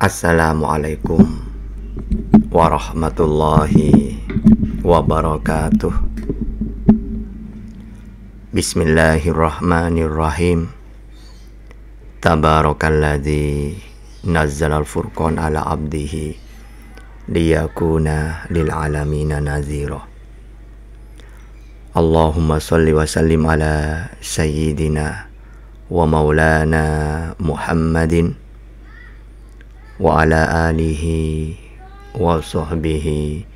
Assalamualaikum warahmatullahi wabarakatuh. Bismillahirrahmanirrahim. Tabarakalladzi nazzalal furqan ala abdihi liyakuna lil alamina nazira. Allahumma salli wa sallim ala sayyidina wa maulana Muhammadin wa ala alihi wa sahbihi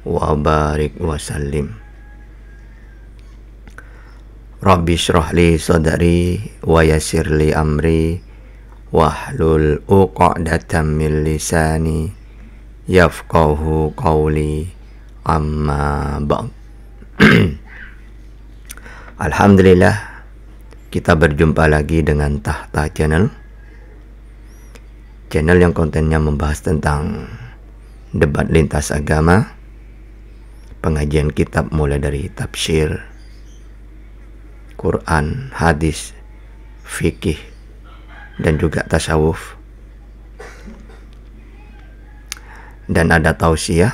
wa barik wa sallim. Rabbi shrah li sadri wa yassir li amri wahlul 'uqdatam min lisani yafqahu qawli, amma ba'd. Alhamdulillah, kita berjumpa lagi dengan Tahta Channel yang kontennya membahas tentang debat lintas agama, pengajian kitab mulai dari tafsir, Quran, hadis, fikih, dan juga tasawuf, dan ada tausiah.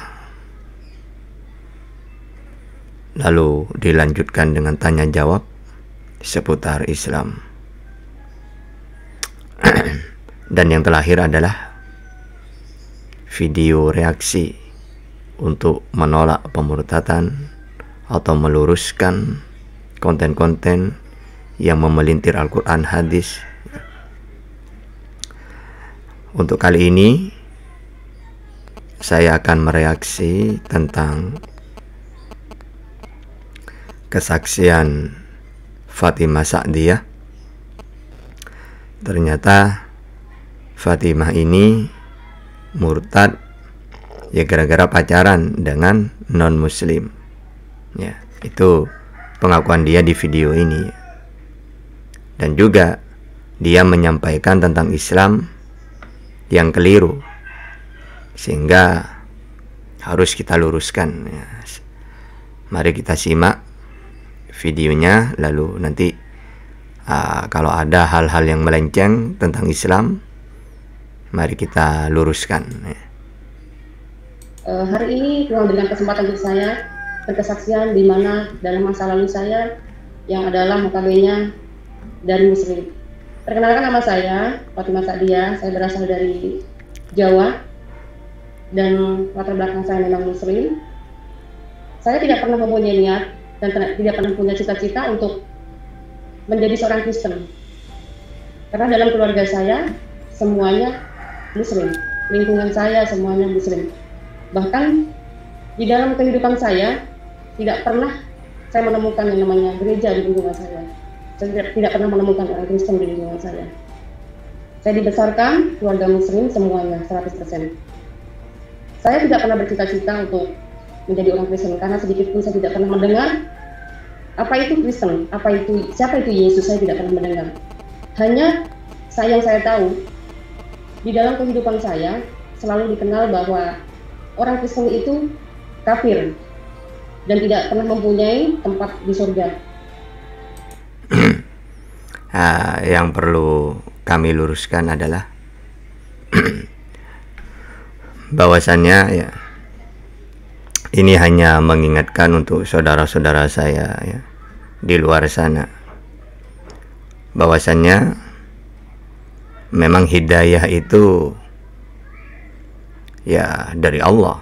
Lalu dilanjutkan dengan tanya jawab seputar Islam. Dan yang terakhir adalah video reaksi untuk menolak pemurtadan atau meluruskan konten-konten yang memelintir Al-Quran, hadis. Untuk kali ini saya akan mereaksi tentang kesaksian Fatimah Sa'diyah. Ternyata Fatimah ini murtad ya gara-gara pacaran dengan non muslim. Ya, itu pengakuan dia di video ini. Dan juga dia menyampaikan tentang Islam yang keliru, sehingga harus kita luruskan ya. Mari kita simak videonya, lalu nanti kalau ada hal-hal yang melenceng tentang Islam, mari kita luruskan ya. Hari ini Tuhan berikan kesempatan untuk saya berkesaksian di mana dalam masa lalu saya yang adalah notabene dari muslim. Perkenalkan, nama saya Fatimah Sa'diyah, saya berasal dari Jawa dan latar belakang saya memang muslim. Saya tidak pernah mempunyai niat dan tidak pernah punya cita-cita untuk menjadi seorang Kristen, karena dalam keluarga saya semuanya muslim, lingkungan saya semuanya muslim. Bahkan di dalam kehidupan saya tidak pernah saya menemukan yang namanya gereja di lingkungan saya. Saya tidak pernah menemukan orang Kristen di lingkungan saya. Saya dibesarkan keluarga muslim semuanya 100%. Saya tidak pernah bercita-cita untuk menjadi orang Kristen, karena sedikit pun saya tidak pernah mendengar apa itu Kristen, siapa itu Yesus, saya tidak pernah mendengar. Hanya yang saya tahu, di dalam kehidupan saya selalu dikenal bahwa orang Kristen itu kafir dan tidak pernah mempunyai tempat di surga. Yang perlu kami luruskan adalah bahwasannya ya, ini hanya mengingatkan untuk saudara-saudara saya ya, di luar sana, bahwasannya memang hidayah itu ya dari Allah.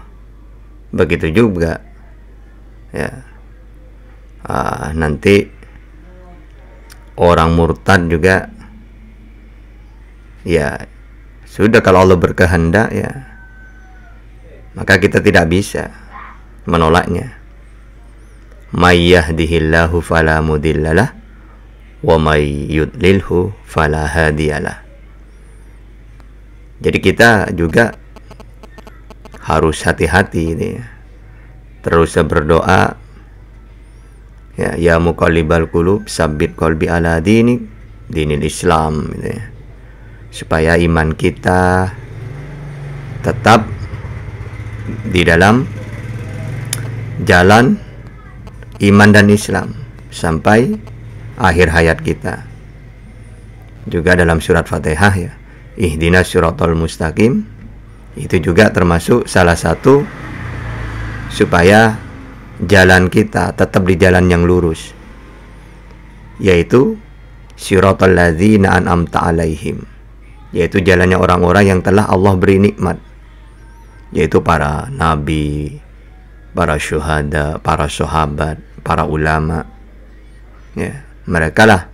Begitu juga ya nanti orang murtad juga ya sudah, kalau Allah berkehendak ya, maka kita tidak bisa menolaknya. May yahdihillahu fala mudhillalah wa may yudlilhu fala hadiyalah. Jadi kita juga harus hati-hati ini ya. Terus berdoa ya muqallibal qulub sabbit qalbi ala dinil Islam gitu ya. Supaya iman kita tetap di dalam jalan iman dan Islam sampai akhir hayat kita. Juga dalam surat Fatihah ya, ihdinas siratal mustaqim Itu juga termasuk salah satu supaya jalan kita tetap di jalan yang lurus, yaitu siratal ladzina an'amta alaihim, yaitu jalannya orang-orang yang telah Allah beri nikmat, yaitu para nabi, para syuhada, para sahabat, para ulama. Ya, mereka lah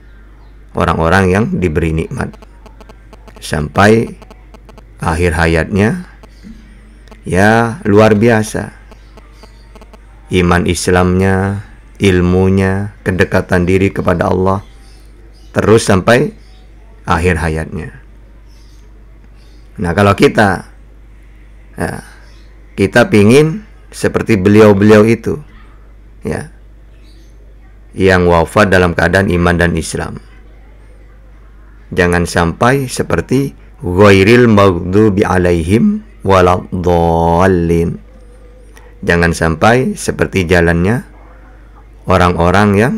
orang-orang yang diberi nikmat sampai akhir hayatnya. Ya, luar biasa iman Islamnya, ilmunya, kedekatan diri kepada Allah, terus sampai akhir hayatnya. Nah, kalau kita pingin seperti beliau-beliau itu, ya, yang wafat dalam keadaan iman dan Islam, jangan sampai seperti ghairil maghdubi alaihim waladdallin. Jangan sampai seperti jalannya orang-orang yang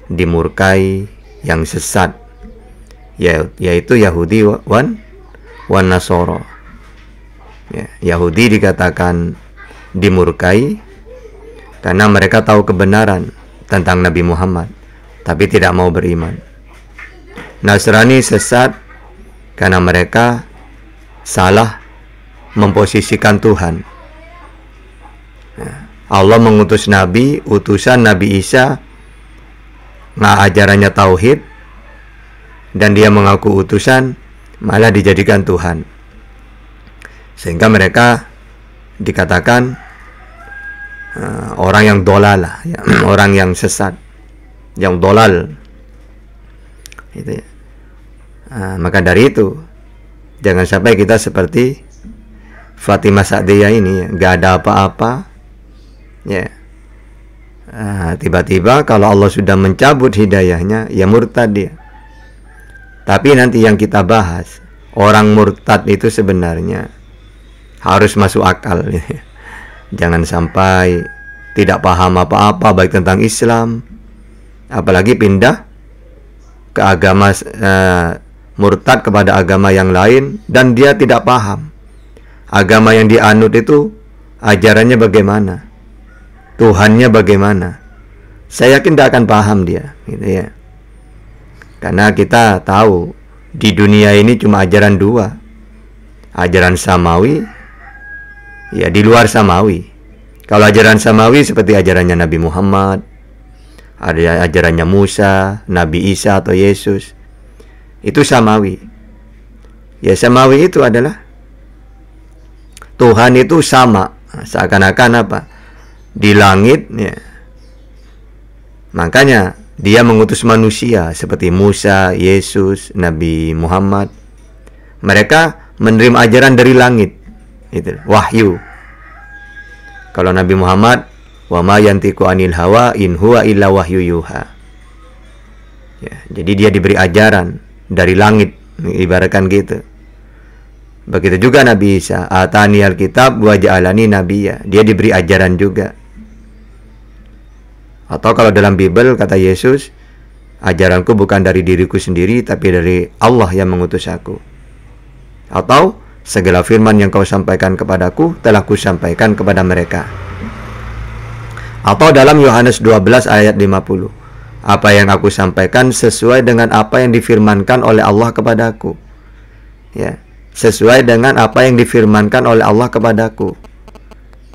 dimurkai, yang sesat, yaitu Yahudi wan Nasoro. Ya, Yahudi dikatakan dimurkai karena mereka tahu kebenaran tentang Nabi Muhammad, tapi tidak mau beriman. Nasrani sesat karena mereka salah memposisikan Tuhan. Allah mengutus Nabi, utusan Nabi Isa, ajarannya tauhid, dan dia mengaku utusan, malah dijadikan Tuhan. Sehingga mereka dikatakan orang yang dolalah, ya, orang yang sesat, yang dolal. Itu ya. Maka dari itu, jangan sampai kita seperti Fatimah Sa'diyah ini, ya, gak ada apa-apa. Ya, tiba-tiba kalau Allah sudah mencabut hidayahnya, ya murtad dia. Tapi nanti yang kita bahas, orang murtad itu sebenarnya harus masuk akal. Jangan sampai tidak paham apa-apa baik tentang Islam, apalagi pindah ke agama, murtad kepada agama yang lain, dan dia tidak paham agama yang dianut itu ajarannya bagaimana, Tuhannya bagaimana. Saya yakin tidak akan paham dia, gitu ya. Karena kita tahu di dunia ini cuma ajaran dua, ajaran samawi, ya di luar samawi. Kalau ajaran samawi seperti ajarannya Nabi Muhammad, ada ajarannya Musa, Nabi Isa atau Yesus, itu samawi. Ya, samawi itu adalah Tuhan itu sama, seakan-akan apa? Di langit, ya. Makanya dia mengutus manusia seperti Musa, Yesus, Nabi Muhammad. Mereka menerima ajaran dari langit, itu wahyu. Kalau Nabi Muhammad, wa ma yantiqu anil hawa in huwa illa wahyu yuha. Ya, jadi dia diberi ajaran dari langit, ibaratkan gitu. Begitu juga Nabi Isa, atani alkitab wa ja'alani nabiyya. Dia diberi ajaran juga. Atau kalau dalam Bible kata Yesus, ajaranku bukan dari diriku sendiri, tapi dari Allah yang mengutus aku. Atau segala firman yang kau sampaikan kepadaku telah kusampaikan kepada mereka. Atau dalam Yohanes 12 ayat 50, apa yang aku sampaikan sesuai dengan apa yang difirmankan oleh Allah kepadaku. Ya, sesuai dengan apa yang difirmankan oleh Allah kepadaku.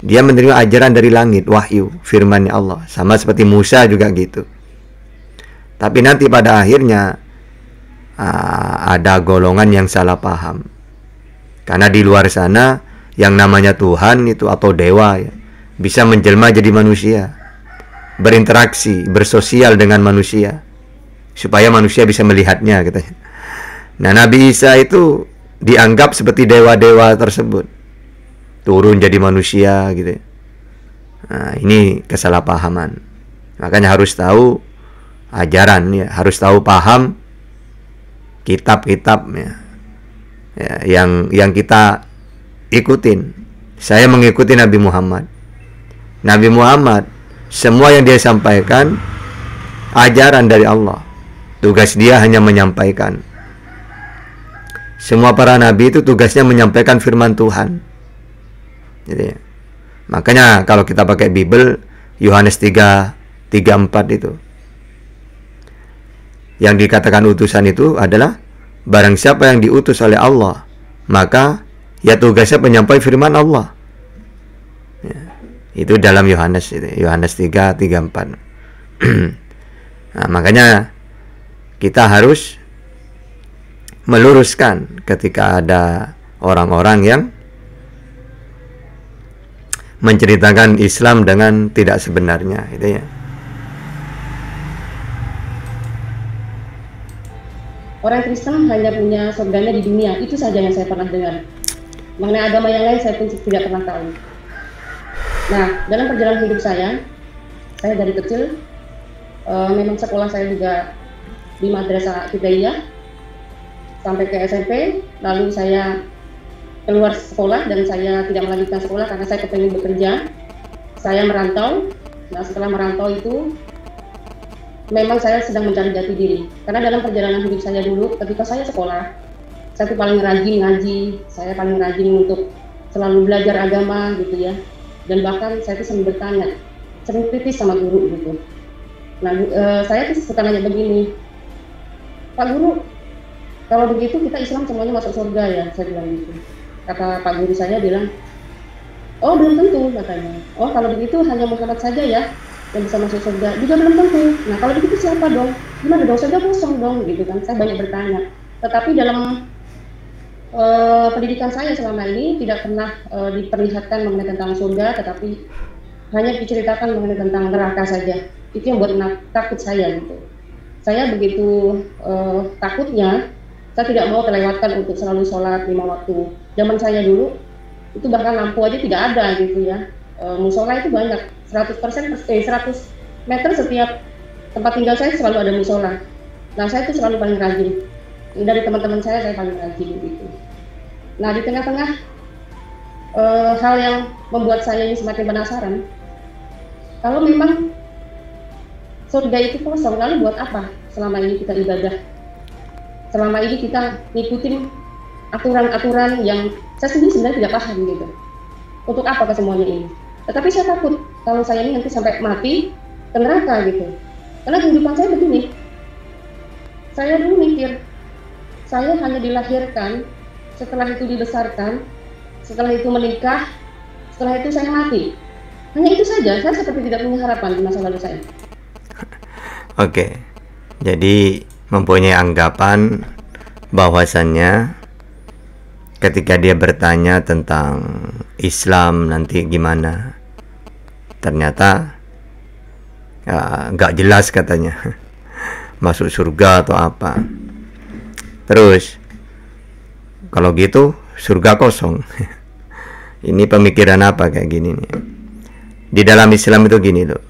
Dia menerima ajaran dari langit, wahyu, firman-Nya Allah. Sama seperti Musa juga gitu. Tapi nanti pada akhirnya ada golongan yang salah paham. Karena di luar sana yang namanya Tuhan itu atau dewa, ya, bisa menjelma jadi manusia, berinteraksi, bersosial dengan manusia, supaya manusia bisa melihatnya, katanya. Nah, Nabi Isa itu dianggap seperti dewa-dewa tersebut, turun jadi manusia, gitu. Nah, ini kesalahpahaman. Makanya harus tahu ajaran, ya, harus tahu paham kitab-kitab, ya, yang kita ikutin. Saya mengikuti Nabi Muhammad. Nabi Muhammad, semua yang dia sampaikan ajaran dari Allah. Tugas dia hanya menyampaikan. Semua para nabi itu tugasnya menyampaikan firman Tuhan. Jadi, makanya kalau kita pakai Bible, Yohanes 3:3-4 itu, yang dikatakan utusan itu adalah barang siapa yang diutus oleh Allah, maka ya tugasnya penyampai firman Allah. Ya, itu dalam Yohanes 3:3-4. Nah, makanya kita harus meluruskan ketika ada orang-orang yang menceritakan Islam dengan tidak sebenarnya, gitu ya. Orang Kristen hanya punya surganya di dunia, itu saja yang saya pernah dengar. Mengenai agama yang lain saya pun tidak pernah tahu. Nah, dalam perjalanan hidup saya dari kecil memang sekolah saya juga di Madrasah Ibtidaiyah sampai ke SMP, lalu saya keluar sekolah dan saya tidak melanjutkan sekolah karena saya kepengen bekerja. Saya merantau. Nah, setelah merantau itu memang saya sedang mencari jati diri. Karena dalam perjalanan hidup saya dulu, ketika saya sekolah, saya tuh paling rajin ngaji, saya paling rajin untuk selalu belajar agama gitu ya. Dan bahkan saya tuh sering bertanya, sering kritis sama guru gitu. Nah, saya tuh suka nanya begini, Pak Guru, kalau begitu kita Islam semuanya masuk surga ya, saya bilang gitu. Kata Pak Guru saya bilang, oh belum tentu katanya. Oh kalau begitu hanya Muhammad saja ya yang bisa masuk surga, juga belum tentu. Nah kalau begitu siapa dong? Gimana dong? Surga kosong dong gitu kan. Saya banyak bertanya. Tetapi dalam pendidikan saya selama ini tidak pernah diperlihatkan mengenai tentang surga, tetapi hanya diceritakan mengenai tentang neraka saja. Itu yang buat takut saya gitu. Saya begitu takutnya, saya tidak mau terlewatkan untuk selalu sholat 5 waktu. Zaman saya dulu, itu bahkan lampu aja tidak ada gitu ya. Musola itu banyak, 100 meter setiap tempat tinggal saya selalu ada musola. Nah saya itu selalu paling rajin. Dari teman-teman saya paling rajin gitu. Nah di tengah-tengah hal yang membuat saya ini semakin penasaran, kalau memang surga itu kosong, lalu buat apa selama ini kita ibadah? Selama ini kita ngikutin aturan-aturan yang saya sendiri sebenarnya tidak paham gitu. Untuk apa semuanya ini? Tetapi saya takut kalau saya ini nanti sampai mati ke neraka gitu. Karena kehidupan saya begini. Saya dulu mikir, saya hanya dilahirkan, setelah itu dibesarkan, setelah itu menikah, setelah itu saya mati. Hanya itu saja, saya seperti tidak punya harapan di masa lalu saya. Oke, jadi mempunyai anggapan bahwasannya ketika dia bertanya tentang Islam nanti gimana, ternyata nggak jelas katanya masuk surga atau apa. Terus kalau gitu surga kosong. Ini pemikiran apa kayak gini nih? Di dalam Islam itu gini loh,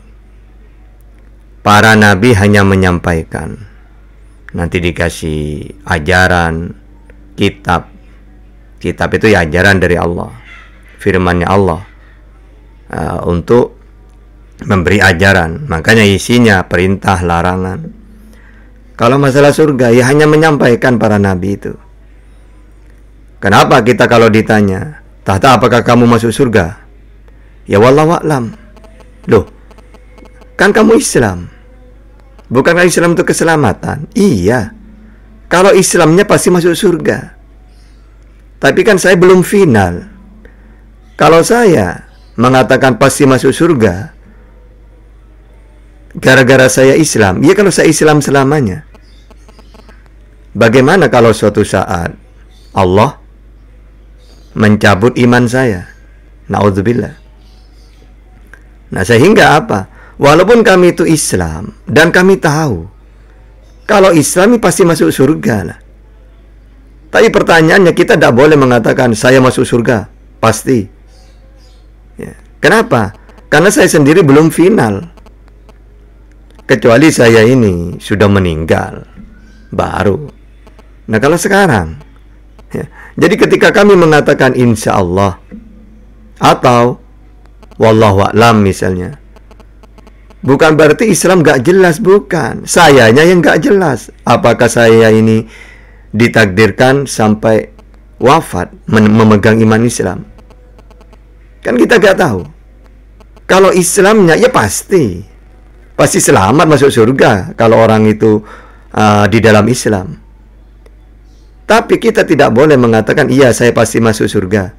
para nabi hanya menyampaikan, nanti dikasih ajaran, kitab itu ya ajaran dari Allah, firman-Nya Allah, untuk memberi ajaran. Makanya isinya perintah, larangan. Kalau masalah surga ya hanya menyampaikan para nabi itu. Kenapa kita kalau ditanya, Tahta apakah kamu masuk surga? Ya wallahu a'lam. Loh, kan kamu Islam. Bukankah Islam itu keselamatan? Iya. Kalau Islamnya pasti masuk surga. Tapi kan saya belum final. Kalau saya mengatakan pasti masuk surga gara-gara saya Islam, ya kalau saya Islam selamanya. Bagaimana kalau suatu saat Allah mencabut iman saya? Na'udzubillah. Nah, sehingga apa? Walaupun kami itu Islam dan kami tahu kalau Islam pasti masuk surga lah. Tapi pertanyaannya, kita tidak boleh mengatakan saya masuk surga pasti. Ya. Kenapa? Karena saya sendiri belum final. Kecuali saya ini sudah meninggal baru. Nah kalau sekarang ya. Jadi ketika kami mengatakan insya Allah atau wallahu a'lam misalnya, bukan berarti Islam gak jelas, bukan. Sayanya yang gak jelas. Apakah saya ini ditakdirkan sampai wafat memegang iman Islam? Kan kita gak tahu. Kalau Islamnya ya pasti selamat masuk surga kalau orang itu di dalam Islam. Tapi kita tidak boleh mengatakan iya saya pasti masuk surga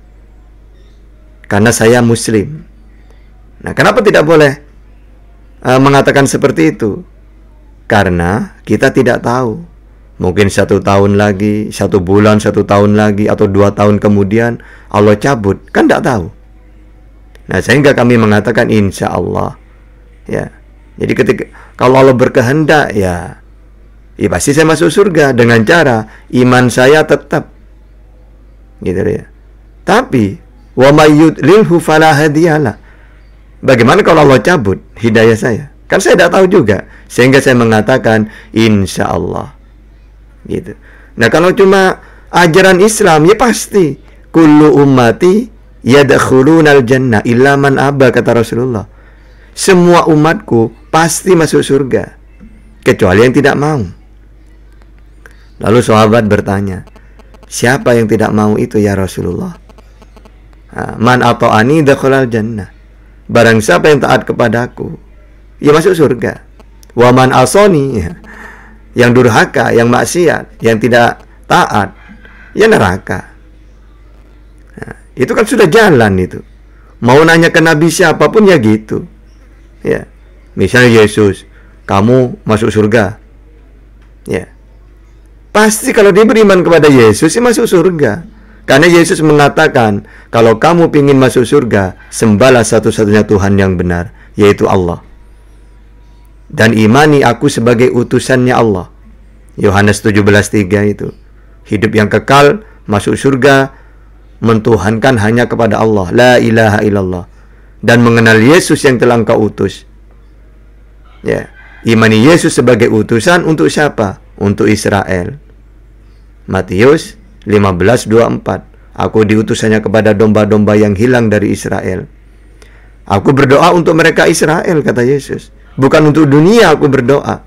karena saya Muslim. Nah, kenapa tidak boleh mengatakan seperti itu? Karena kita tidak tahu. Mungkin 1 tahun lagi, 1 bulan, 1 tahun lagi, atau 2 tahun kemudian Allah cabut, kan tidak tahu. Nah, sehingga kami mengatakan insya Allah, ya. Jadi kalau Allah berkehendak, ya pasti saya masuk surga dengan cara iman saya tetap, gitu ya. Tapi wa may yudlilhu fala hadiyalah. Bagaimana kalau Allah cabut hidayah saya? Kan saya tidak tahu juga, sehingga saya mengatakan insya Allah, gitu. Nah, kalau cuma ajaran Islam, ya pasti kullu ummati yadkhulunal jannah illa man aba, kata Rasulullah. Semua umatku pasti masuk surga kecuali yang tidak mau. Lalu sahabat bertanya, siapa yang tidak mau itu ya Rasulullah? Man ata'ani dakhalal jannah. Barang siapa yang taat kepadaku, ya masuk surga. Wa man asani, yang durhaka, yang maksiat, yang tidak taat, ya neraka. Nah, itu kan sudah jalan itu. Mau nanya ke Nabi siapapun ya gitu. Ya, misalnya Yesus, kamu masuk surga. Ya, pasti kalau dia beriman kepada Yesus, ya masuk surga. Karena Yesus mengatakan, kalau kamu ingin masuk surga, sembahlah satu-satunya Tuhan yang benar, yaitu Allah. Dan imani aku sebagai utusannya Allah. Yohanes 17:3 itu. Hidup yang kekal, masuk surga, mentuhankan hanya kepada Allah, la ilaha illallah, dan mengenal Yesus yang telah engkau utus. Ya, imani Yesus sebagai utusan untuk siapa? Untuk Israel. Matius 15:24. Aku diutus hanya kepada domba-domba yang hilang dari Israel. Aku berdoa untuk mereka Israel, kata Yesus. Bukan untuk dunia aku berdoa.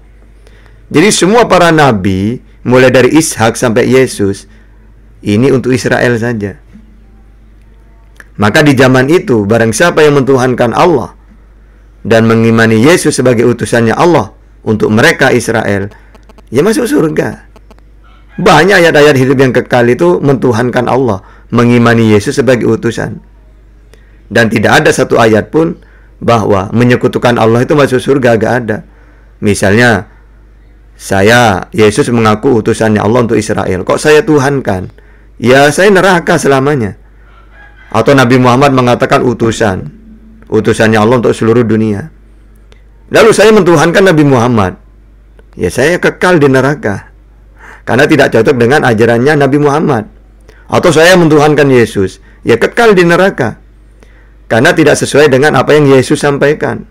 Jadi semua para nabi, mulai dari Ishak sampai Yesus, ini untuk Israel saja. Maka di zaman itu, barang siapa yang mentuhankan Allah dan mengimani Yesus sebagai utusannya Allah untuk mereka Israel, ya masuk surga. Banyak ayat-ayat hidup yang kekal itu mentuhankan Allah, mengimani Yesus sebagai utusan. Dan tidak ada satu ayat pun bahwa menyekutukan Allah itu masuk surga, gak ada. Misalnya, Yesus mengaku utusannya Allah untuk Israel. Kok saya tuhankan? Ya saya neraka selamanya. Atau Nabi Muhammad mengatakan utusannya Allah untuk seluruh dunia. Lalu saya mentuhankan Nabi Muhammad, ya saya kekal di neraka karena tidak cocok dengan ajarannya Nabi Muhammad. Atau saya mentuhankan Yesus, ya kekal di neraka karena tidak sesuai dengan apa yang Yesus sampaikan.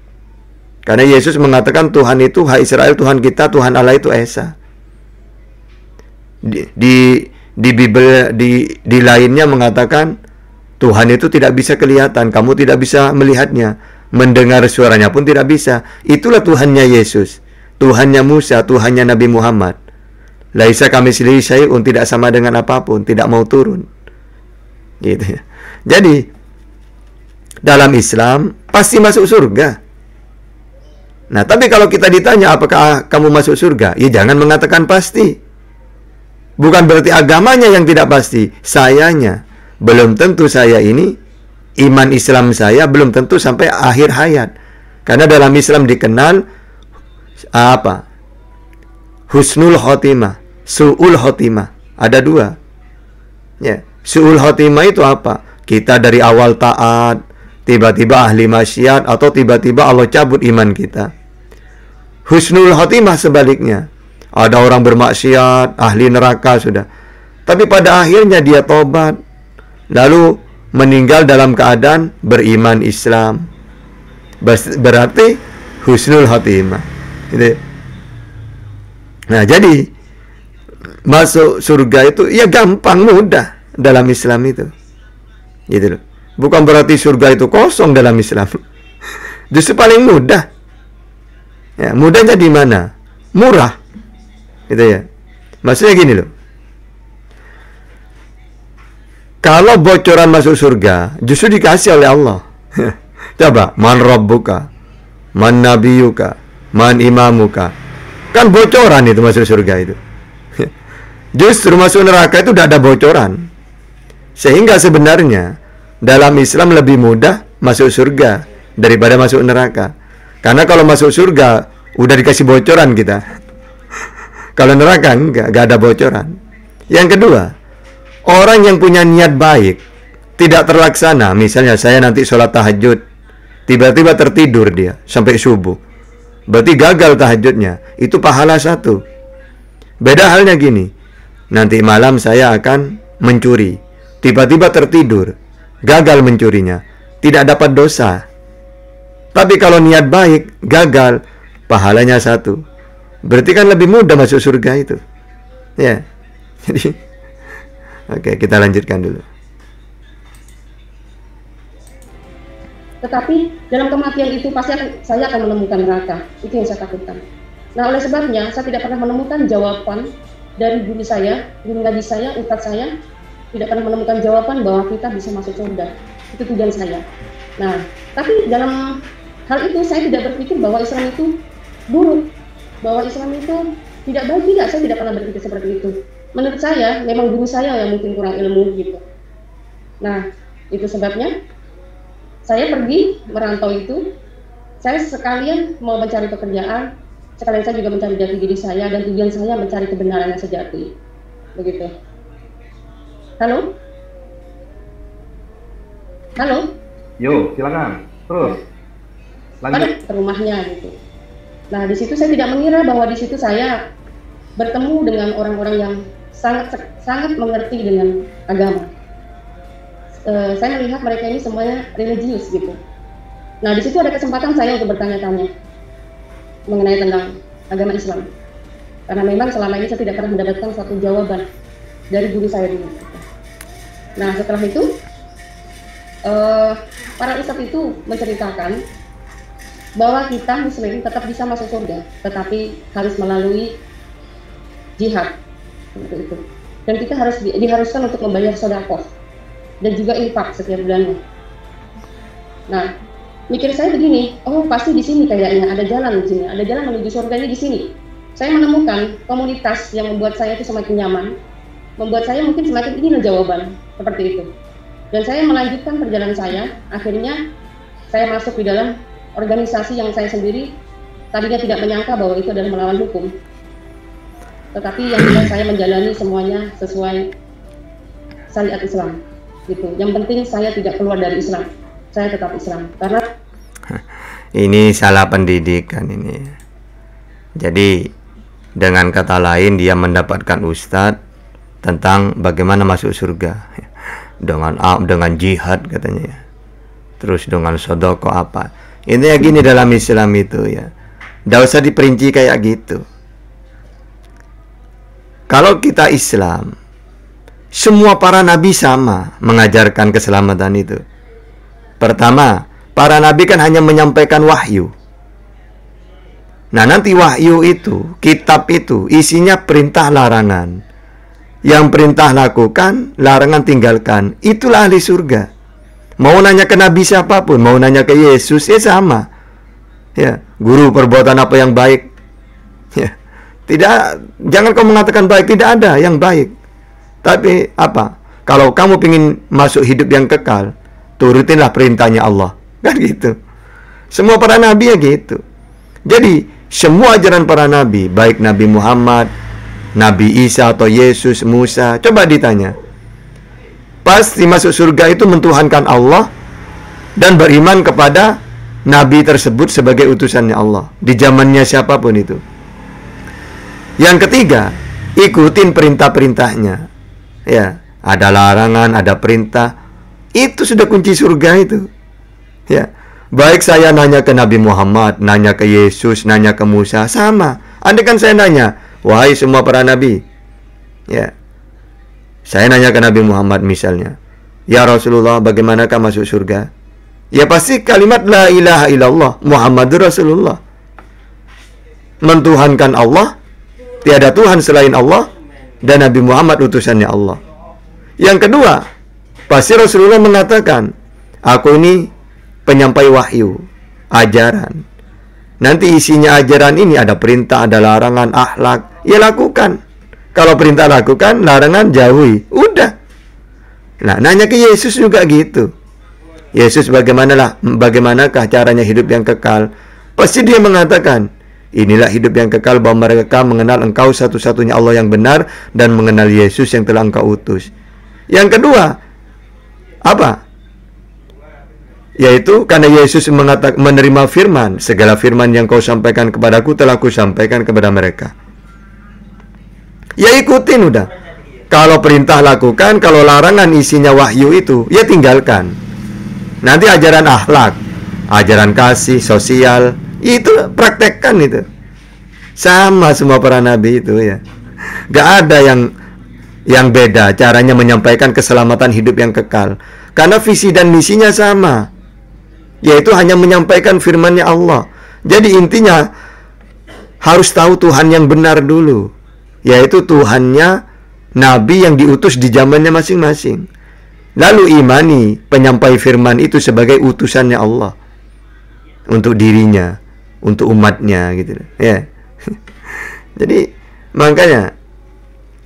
Karena Yesus mengatakan Tuhan itu, hai Israel, Tuhan kita, Tuhan Allah itu Esa. Di Bible di lainnya mengatakan Tuhan itu tidak bisa kelihatan, kamu tidak bisa melihatnya, mendengar suaranya pun tidak bisa. Itulah Tuhannya Yesus, Tuhannya Musa, Tuhannya Nabi Muhammad. Laisa kamitslihi syai'un, tidak sama dengan apapun, tidak mau turun. Gitu. Jadi dalam Islam pasti masuk surga. Nah, tapi kalau kita ditanya apakah kamu masuk surga, ya jangan mengatakan pasti. Bukan berarti agamanya yang tidak pasti, sayanya. Belum tentu saya ini, iman Islam saya belum tentu sampai akhir hayat. Karena dalam Islam dikenal apa? Husnul khotimah, su'ul khotimah. Ada dua. Ya, su'ul khotimah itu apa? Kita dari awal taat, tiba-tiba ahli maksiat, atau tiba-tiba Allah cabut iman kita. Husnul khotimah sebaliknya. Ada orang bermaksiat, ahli neraka sudah. Tapi pada akhirnya dia tobat, lalu meninggal dalam keadaan beriman Islam. Berarti husnul khotimah. Gitu. Nah, jadi masuk surga itu ya gampang, mudah dalam Islam itu. Gitu loh. Bukan berarti surga itu kosong dalam Islam. Justru paling mudah. Ya, mudahnya di mana? Murah. Gitu ya. Maksudnya gini loh. Kalau bocoran masuk surga justru dikasih oleh Allah. Coba, man rabbuka, man nabiyuka, man imamuka. Kan bocoran itu masuk surga itu. Justru masuk neraka itu udah ada bocoran. Sehingga sebenarnya dalam Islam lebih mudah masuk surga daripada masuk neraka. Karena kalau masuk surga udah dikasih bocoran kita. Kalau neraka enggak ada bocoran. Yang kedua, orang yang punya niat baik tidak terlaksana. Misalnya saya nanti sholat tahajud, tiba-tiba tertidur dia sampai subuh, berarti gagal tahajudnya. Itu pahala 1. Beda halnya gini, nanti malam saya akan mencuri, tiba-tiba tertidur, gagal mencurinya, tidak dapat dosa. Tapi kalau niat baik, gagal, pahalanya 1. Berarti kan lebih mudah masuk surga itu. Ya. Jadi oke, kita lanjutkan dulu. Tetapi dalam kematian itu pasti saya akan menemukan neraka. Itu yang saya takutkan. Nah, oleh sebabnya saya tidak pernah menemukan jawaban dari guru saya, guru ngaji saya, ustadz saya, tidak pernah menemukan jawaban bahwa kita bisa masuk surga. Itu tujuan saya. Nah, tapi dalam hal itu saya tidak berpikir bahwa Islam itu buruk, bahwa Islam itu tidak baik. Tidak, saya tidak pernah berpikir seperti itu. Menurut saya, memang guru saya yang mungkin kurang ilmu gitu. Nah, itu sebabnya saya pergi merantau itu. Saya sekalian mau mencari pekerjaan, sekalian saya juga mencari jati diri saya, dan tujuan saya mencari kebenaran yang sejati. Begitu. Halo? Halo? Yo, silakan. Terus. Lanjut. Ke rumahnya gitu. Nah, di situ saya tidak mengira bahwa di situ saya bertemu dengan orang-orang yang sangat mengerti dengan agama. Saya melihat mereka ini semuanya religius gitu. Nah, di situ ada kesempatan saya untuk bertanya-tanya mengenai tentang agama Islam. Karena memang selama ini saya tidak pernah mendapatkan satu jawaban dari guru saya dulu. Nah, setelah itu para ustadz itu menceritakan bahwa kita muslim tetap bisa masuk surga, tetapi harus melalui jihad seperti itu. Dan kita harus diharuskan untuk membayar sedekah dan juga infak setiap bulannya. Nah, mikir saya begini, oh pasti di sini kayaknya ada jalan di sini, ada jalan menuju surga ini di sini. Saya menemukan komunitas yang membuat saya itu semakin nyaman, membuat saya mungkin semakin ingin jawaban seperti itu. Dan saya melanjutkan perjalanan saya. Akhirnya saya masuk di dalam organisasi yang saya sendiri tadinya tidak menyangka bahwa itu adalah melawan hukum. Tetapi yang jelas saya menjalani semuanya sesuai syariat Islam. Gitu. Yang penting saya tidak keluar dari Islam. Saya tetap Islam. Karena ini salah pendidikan ini. Jadi dengan kata lain dia mendapatkan ustadz tentang bagaimana masuk surga dengan jihad katanya. Terus dengan sedekah apa? Ini ya gini dalam Islam itu ya. Nggak usah diperinci kayak gitu. Kalau kita Islam, semua para nabi sama mengajarkan keselamatan itu. Pertama, para nabi kan hanya menyampaikan wahyu. Nah, nanti wahyu itu, kitab itu, isinya perintah larangan. Yang perintah lakukan, larangan tinggalkan. Itulah ahli surga. Mau nanya ke nabi siapapun, mau nanya ke Yesus, ya sama. Ya, guru perbuatan apa yang baik? Ya, tidak, jangan kau mengatakan baik, tidak ada yang baik. Tapi apa? Kalau kamu ingin masuk hidup yang kekal, turutinlah perintahnya Allah. Kan gitu. Semua para nabi ya gitu. Jadi, semua ajaran para nabi, baik Nabi Muhammad, Nabi Isa atau Yesus, Musa, coba ditanya. Pasti masuk surga itu mentuhankan Allah dan beriman kepada nabi tersebut sebagai utusannya Allah di zamannya siapapun itu. Yang ketiga, ikutin perintah-perintahnya. Ya, ada larangan, ada perintah. Itu sudah kunci surga itu. Ya, baik saya nanya ke Nabi Muhammad, nanya ke Yesus, nanya ke Musa, sama. Andai kan saya nanya, wahai semua para nabi, ya, saya nanya ke Nabi Muhammad misalnya, ya Rasulullah, bagaimanakah masuk surga? Ya pasti kalimat la ilaha illallah Muhammadur Rasulullah. Mentuhankan Allah, tiada Tuhan selain Allah, dan Nabi Muhammad utusannya Allah. Yang kedua, Pasti Rasulullah mengatakan, aku ini penyampai wahyu, ajaran. Nanti isinya ajaran ini ada perintah, ada larangan, akhlak. Ya lakukan. Kalau perintah lakukan, larangan jauhi. Udah. Nah, nanya ke Yesus juga gitu. Yesus bagaimanakah caranya hidup yang kekal? Pasti dia mengatakan, inilah hidup yang kekal, bahwa mereka mengenal engkau satu-satunya Allah yang benar, dan mengenal Yesus yang telah engkau utus. Yang kedua, apa? Yaitu karena Yesus menerima firman, segala firman yang kau sampaikan kepadaku telah kusampaikan kepada mereka. Ya ikutin udah. Kalau perintah lakukan, kalau larangan isinya wahyu itu, ya tinggalkan. Nanti ajaran akhlak, ajaran kasih, sosial, itu praktekkan itu. Sama semua para nabi itu ya. Gak ada yang beda caranya menyampaikan keselamatan hidup yang kekal. Karena visi dan misinya sama, yaitu hanya menyampaikan firman-Nya Allah. Jadi intinya harus tahu Tuhan yang benar dulu, yaitu Tuhannya Nabi yang diutus di zamannya masing-masing. Lalu imani penyampai firman itu sebagai utusannya Allah untuk dirinya, untuk umatnya gitu ya. Jadi makanya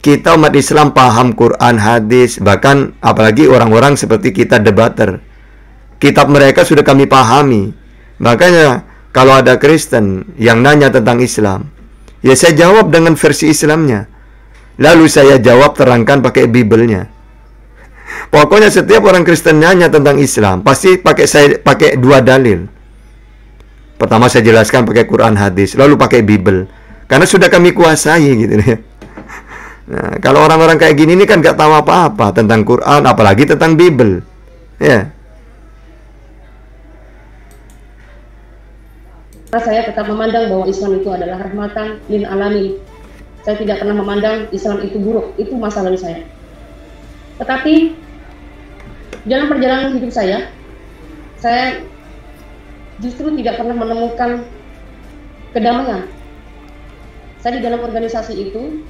kita umat Islam paham Quran, hadis, bahkan apalagi orang-orang seperti kita debater, kitab mereka sudah kami pahami. Makanya kalau ada Kristen yang nanya tentang Islam, ya saya jawab dengan versi Islamnya. Lalu saya jawab terangkan pakai Bible-nya. Pokoknya setiap orang Kristen nanya tentang Islam, pasti pakai dua dalil. Pertama saya jelaskan pakai Quran, hadis, lalu pakai Bible. Karena sudah kami kuasai gitu ya. Nah, kalau orang-orang kayak gini ini kan gak tahu apa-apa tentang Quran, apalagi tentang Bible. Ya. Saya tetap memandang bahwa Islam itu adalah rahmatan lil alamin. Saya tidak pernah memandang Islam itu buruk, itu masa lalu saya. Tetapi dalam perjalanan hidup saya justru tidak pernah menemukan kedamaian. Saya di dalam organisasi itu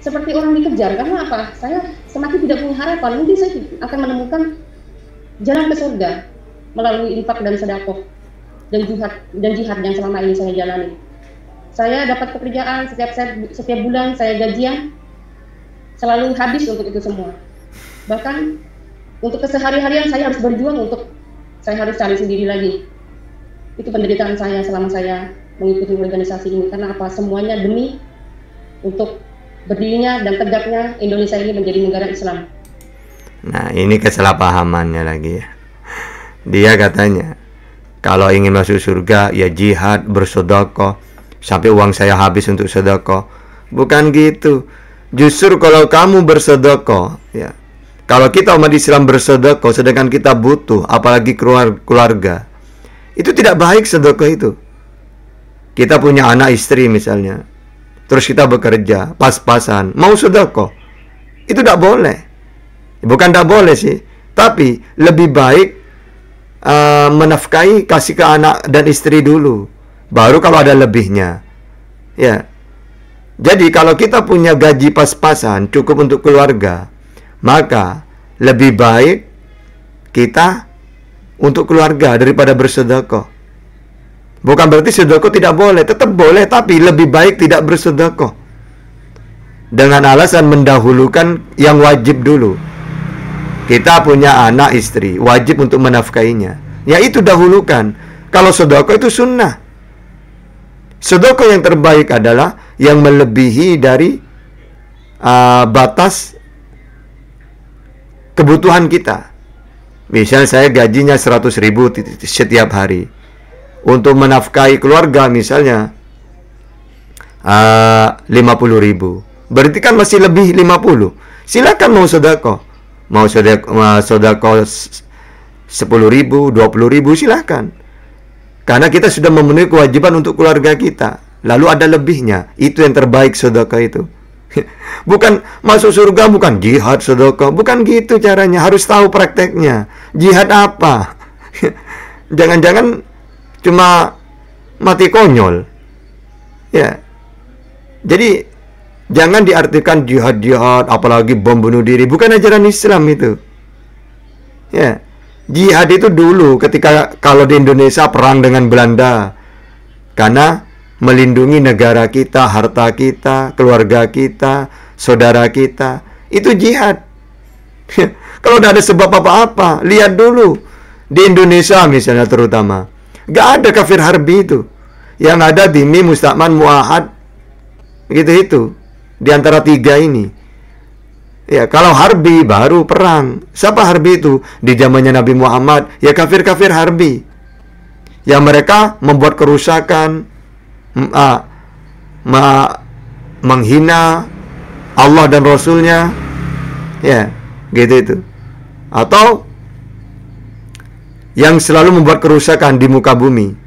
seperti orang dikejar. Karena apa? Saya semakin tidak punya harapan. Mungkin saya akan menemukan jalan ke surga melalui infak dan sedekah dan jihad yang selama ini saya jalani. Saya dapat pekerjaan setiap bulan saya gajian, selalu habis untuk itu semua. Bahkan untuk kesehari-harian saya harus berjuang, saya harus cari sendiri lagi. Itu penderitaan saya selama saya mengikuti organisasi ini. Karena apa? Semuanya demi untuk berdirinya dan tegaknya Indonesia ini menjadi negara Islam. Nah, ini kesalahpahamannya lagi ya. Dia katanya, kalau ingin masuk surga, ya jihad, bersedekah, sampai uang saya habis untuk sedekah. Bukan gitu. Justru kalau kamu bersedekah, ya, kalau kita umat Islam bersedekah, sedangkan kita butuh, apalagi keluarga, itu tidak baik sedekah itu. Kita punya anak istri misalnya, terus kita bekerja, pas-pasan, mau sedekah, itu tidak boleh. Bukan tidak boleh sih, tapi lebih baik menafkahi, kasih ke anak dan istri dulu, baru kalau ada lebihnya. Ya. Jadi kalau kita punya gaji pas-pasan cukup untuk keluarga, maka lebih baik kita untuk keluarga daripada bersedekah. Bukan berarti sedekah tidak boleh, tetap boleh, tapi lebih baik tidak bersedekah. Dengan alasan mendahulukan yang wajib dulu. Kita punya anak istri, wajib untuk menafkahinya, ya itu dahulukan. Kalau sedekah itu sunnah. Sedekah yang terbaik adalah yang melebihi dari batas kebutuhan kita. Misal saya gajinya 100.000 setiap hari, untuk menafkahi keluarga misalnya 50.000, berarti kan masih lebih 50. Silakan mau sedekah. Mau sedekah 10.000, 20.000, silakan. Karena kita sudah memenuhi kewajiban untuk keluarga kita. Lalu ada lebihnya, itu yang terbaik sedekah itu. Bukan masuk surga, bukan jihad sedekah, bukan gitu caranya. Harus tahu prakteknya. Jihad apa? Jangan-jangan cuma mati konyol. Ya. Jadi jangan diartikan jihad-jihad, apalagi bom bunuh diri. Bukan ajaran Islam itu. Ya, jihad itu dulu ketika kalau di Indonesia perang dengan Belanda karena melindungi negara kita, harta kita, keluarga kita, saudara kita. Itu jihad. Kalau udah ada sebab apa-apa, lihat dulu di Indonesia misalnya terutama, gak ada kafir harbi itu. Yang ada dhimmi, musta'man, mu'ahad, gitu-itu. Di antara tiga ini. Ya, kalau harbi baru perang. Siapa harbi itu? Di zamannya Nabi Muhammad, ya kafir-kafir harbi. Yang mereka membuat kerusakan, menghina Allah dan Rasulnya, ya, gitu itu. Atau yang selalu membuat kerusakan di muka bumi.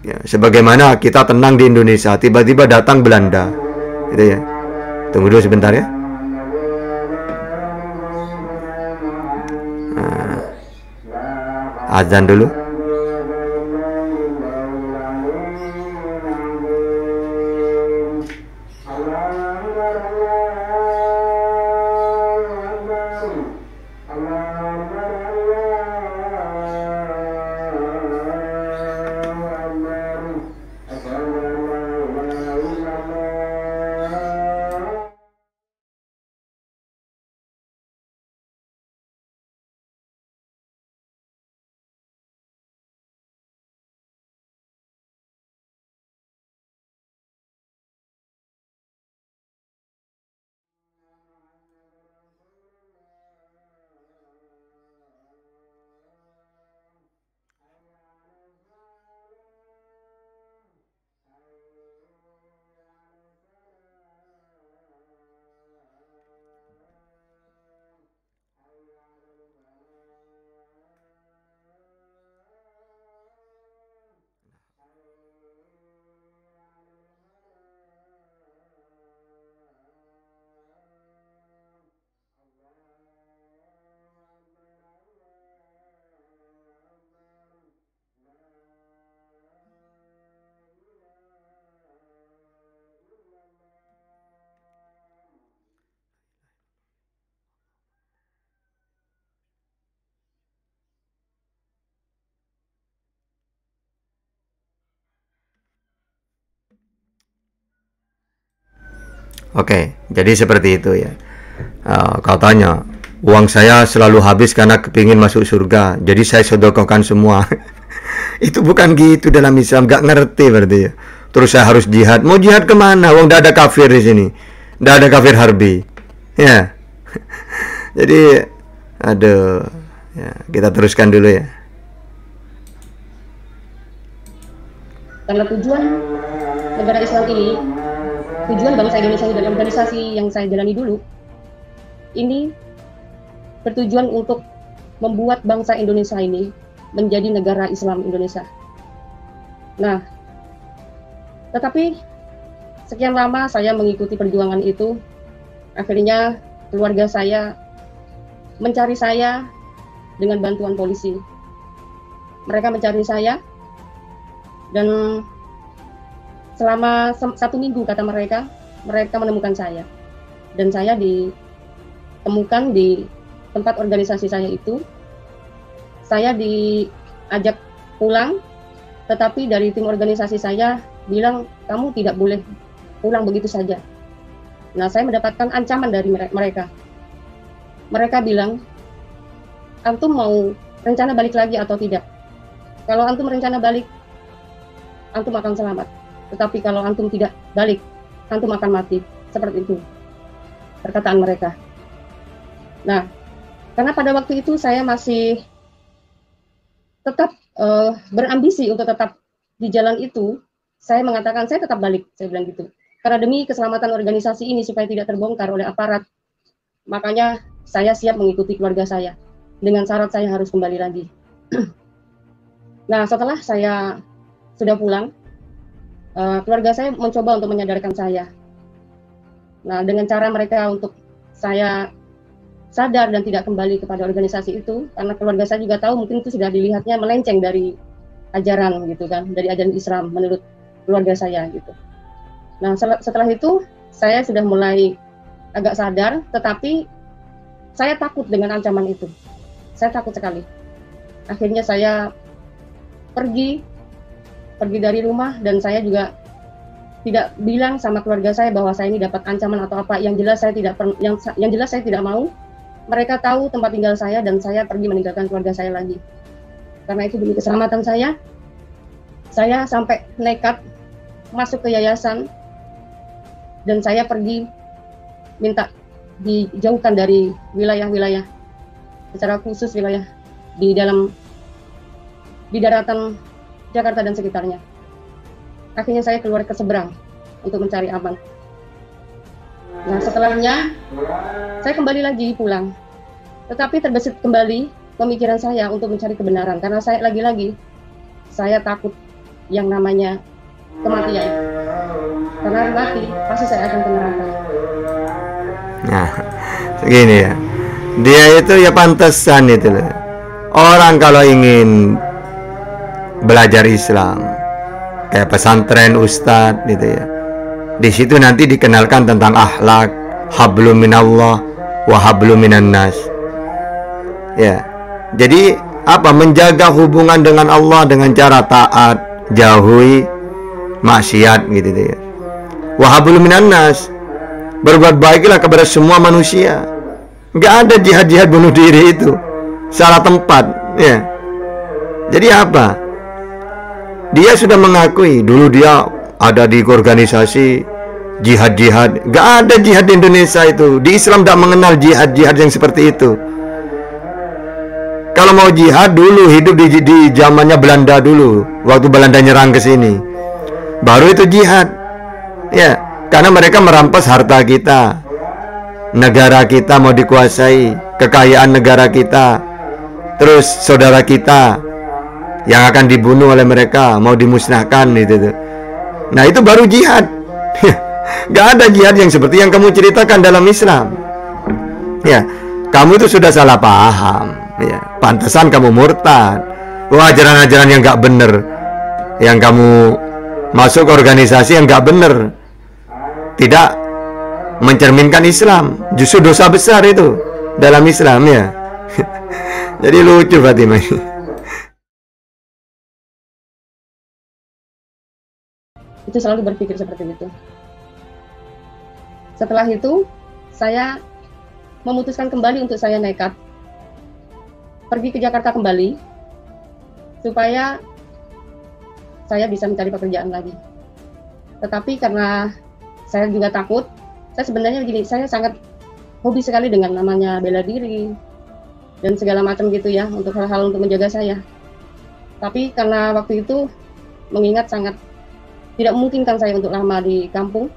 Ya, sebagaimana kita tenang di Indonesia, tiba-tiba datang Belanda, gitu ya. Tunggu dulu sebentar ya. Azan dulu. Oke, jadi seperti itu ya. Katanya uang saya selalu habis karena kepingin masuk surga, jadi saya sedekahkan semua. Itu bukan gitu dalam Islam, gak ngerti berarti ya. Terus saya harus jihad, mau jihad kemana? Wong gak ada kafir di sini, gak ada kafir harbi, ya. Jadi, aduh, ya, kita teruskan dulu ya. Karena tujuan negara Islam ini, tujuan bangsa Indonesia ini dan organisasi yang saya jalani dulu, ini bertujuan untuk membuat bangsa Indonesia ini menjadi negara Islam Indonesia. Nah, tetapi sekian lama saya mengikuti perjuangan itu, akhirnya keluarga saya mencari saya dengan bantuan polisi. Mereka mencari saya, dan selama 1 minggu kata mereka menemukan saya. Dan saya ditemukan di tempat organisasi saya itu. Saya diajak pulang, tetapi dari tim organisasi saya bilang, kamu tidak boleh pulang begitu saja. Nah, saya mendapatkan ancaman dari mereka. Mereka bilang, antum mau rencana balik lagi atau tidak? Kalau antum rencana balik, antum akan selamat. Tetapi kalau antum tidak balik, antum akan mati. Seperti itu perkataan mereka. Nah, karena pada waktu itu saya masih tetap berambisi untuk tetap di jalan itu, saya mengatakan saya tetap balik, saya bilang gitu. Karena demi keselamatan organisasi ini supaya tidak terbongkar oleh aparat, makanya saya siap mengikuti keluarga saya. Dengan syarat saya harus kembali lagi. Nah, setelah saya sudah pulang, keluarga saya mencoba untuk menyadarkan saya. Nah, dengan cara mereka untuk saya sadar dan tidak kembali kepada organisasi itu, karena keluarga saya juga tahu mungkin itu sudah dilihatnya melenceng dari ajaran gitu kan, dari ajaran Islam menurut keluarga saya gitu. Nah, setelah itu saya sudah mulai agak sadar, tetapi saya takut dengan ancaman itu. saya takut sekali. Akhirnya saya pergi dari rumah, dan saya juga tidak bilang sama keluarga saya bahwa saya ini dapat ancaman atau apa. Yang jelas saya tidak mau mereka tahu tempat tinggal saya, dan saya pergi meninggalkan keluarga saya lagi. Karena itu demi keselamatan saya sampai nekat masuk ke yayasan, dan saya pergi minta dijauhkan dari wilayah-wilayah, secara khusus wilayah di daratan Jakarta dan sekitarnya. Akhirnya saya keluar ke seberang untuk mencari aman. Nah, setelahnya saya kembali lagi pulang, tetapi terbesit kembali pemikiran saya untuk mencari kebenaran, karena saya takut yang namanya kematian. Karena mati pasti saya akan ke neraka. Nah, segini ya. Dia itu ya pantesan itu loh. Orang kalau ingin belajar Islam, kayak pesantren ustadz gitu ya, di situ nanti dikenalkan tentang akhlak, hablum minallah wa hablum minan nas. Ya. Jadi apa? Menjaga hubungan dengan Allah dengan cara taat, jauhi maksiat gitu ya. Wa hablum minan nas. Berbuat baiklah kepada semua manusia. Nggak ada jihad-jihad bunuh diri itu, salah tempat ya. Jadi apa? Dia sudah mengakui dulu dia ada di organisasi jihad-jihad. Nggak ada jihad di Indonesia itu. Di Islam tidak mengenal jihad-jihad yang seperti itu. Kalau mau jihad dulu hidup di zamannya Belanda dulu, waktu Belanda nyerang ke sini, baru itu jihad ya. Karena mereka merampas harta kita, negara kita mau dikuasai, kekayaan negara kita, terus saudara kita yang akan dibunuh oleh mereka mau dimusnahkan itu. Nah itu baru jihad. Gak ada jihad yang seperti yang kamu ceritakan dalam Islam. Ya, kamu itu sudah salah paham. Ya, pantesan kamu murtad. Wah, ajaran-ajaran yang gak bener, yang kamu masuk organisasi yang gak bener, tidak mencerminkan Islam, justru dosa besar itu dalam Islam ya. Jadi lucu Fatimah. Itu selalu berpikir seperti itu. Setelah itu saya memutuskan kembali untuk saya nekat pergi ke Jakarta kembali supaya saya bisa mencari pekerjaan lagi. Tetapi karena saya juga takut, saya sebenarnya begini, saya sangat hobi sekali dengan namanya bela diri dan segala macam gitu ya, untuk hal-hal untuk menjaga saya. Tapi karena waktu itu mengingat sangat tidak memungkinkan saya untuk lama di kampung,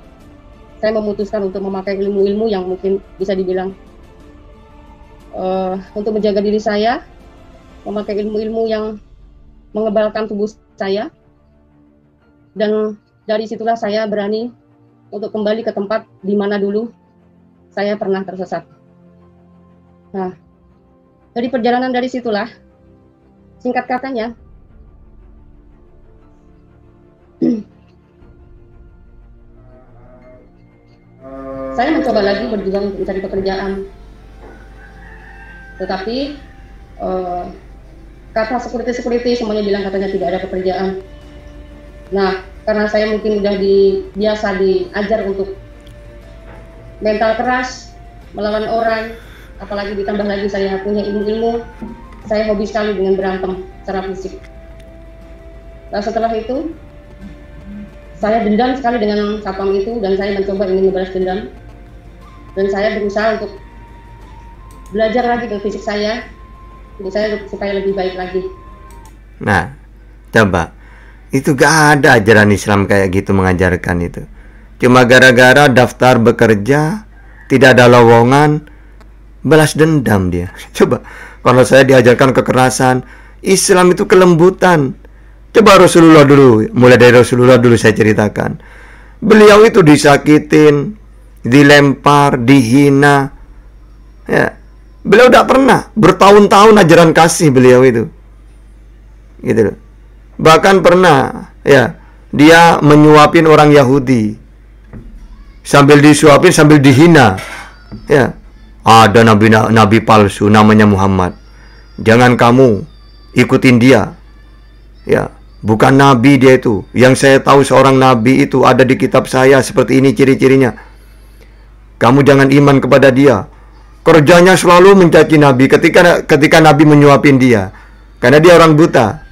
saya memutuskan untuk memakai ilmu-ilmu yang mungkin bisa dibilang untuk menjaga diri saya, memakai ilmu-ilmu yang mengebalkan tubuh saya, dan dari situlah saya berani untuk kembali ke tempat di mana dulu saya pernah tersesat. Nah, dari perjalanan dari situlah, singkat katanya, saya mencoba lagi berjuang untuk mencari pekerjaan. Tetapi kata security semuanya bilang katanya tidak ada pekerjaan. Nah, karena saya mungkin udah biasa diajar untuk mental keras, melawan orang, apalagi ditambah lagi saya punya ilmu-ilmu, saya hobi sekali dengan berantem secara fisik. Nah, setelah itu saya dendam sekali dengan satpam itu, dan saya mencoba ingin membalas dendam, dan saya berusaha untuk belajar lagi ke fisik saya, untuk saya supaya lebih baik lagi. Nah, coba, itu gak ada ajaran Islam kayak gitu mengajarkan itu. Cuma gara-gara daftar bekerja, tidak ada lowongan, balas dendam dia. Coba, kalau saya diajarkan kekerasan, Islam itu kelembutan. Coba Rasulullah dulu, mulai dari Rasulullah dulu saya ceritakan. Beliau itu disakitin, dilempar, dihina. Ya, beliau tidak pernah, bertahun-tahun ajaran kasih beliau itu. Gitu loh. Bahkan pernah, ya, dia menyuapin orang Yahudi. Sambil disuapin, sambil dihina. Ya, ada nabi palsu namanya Muhammad. Jangan kamu ikutin dia. Ya, bukan nabi dia itu. Yang saya tahu seorang nabi itu ada di kitab saya, seperti ini ciri-cirinya. Kamu jangan iman kepada dia. Kerjanya selalu mencaci nabi ketika nabi menyuapin dia. Karena dia orang buta.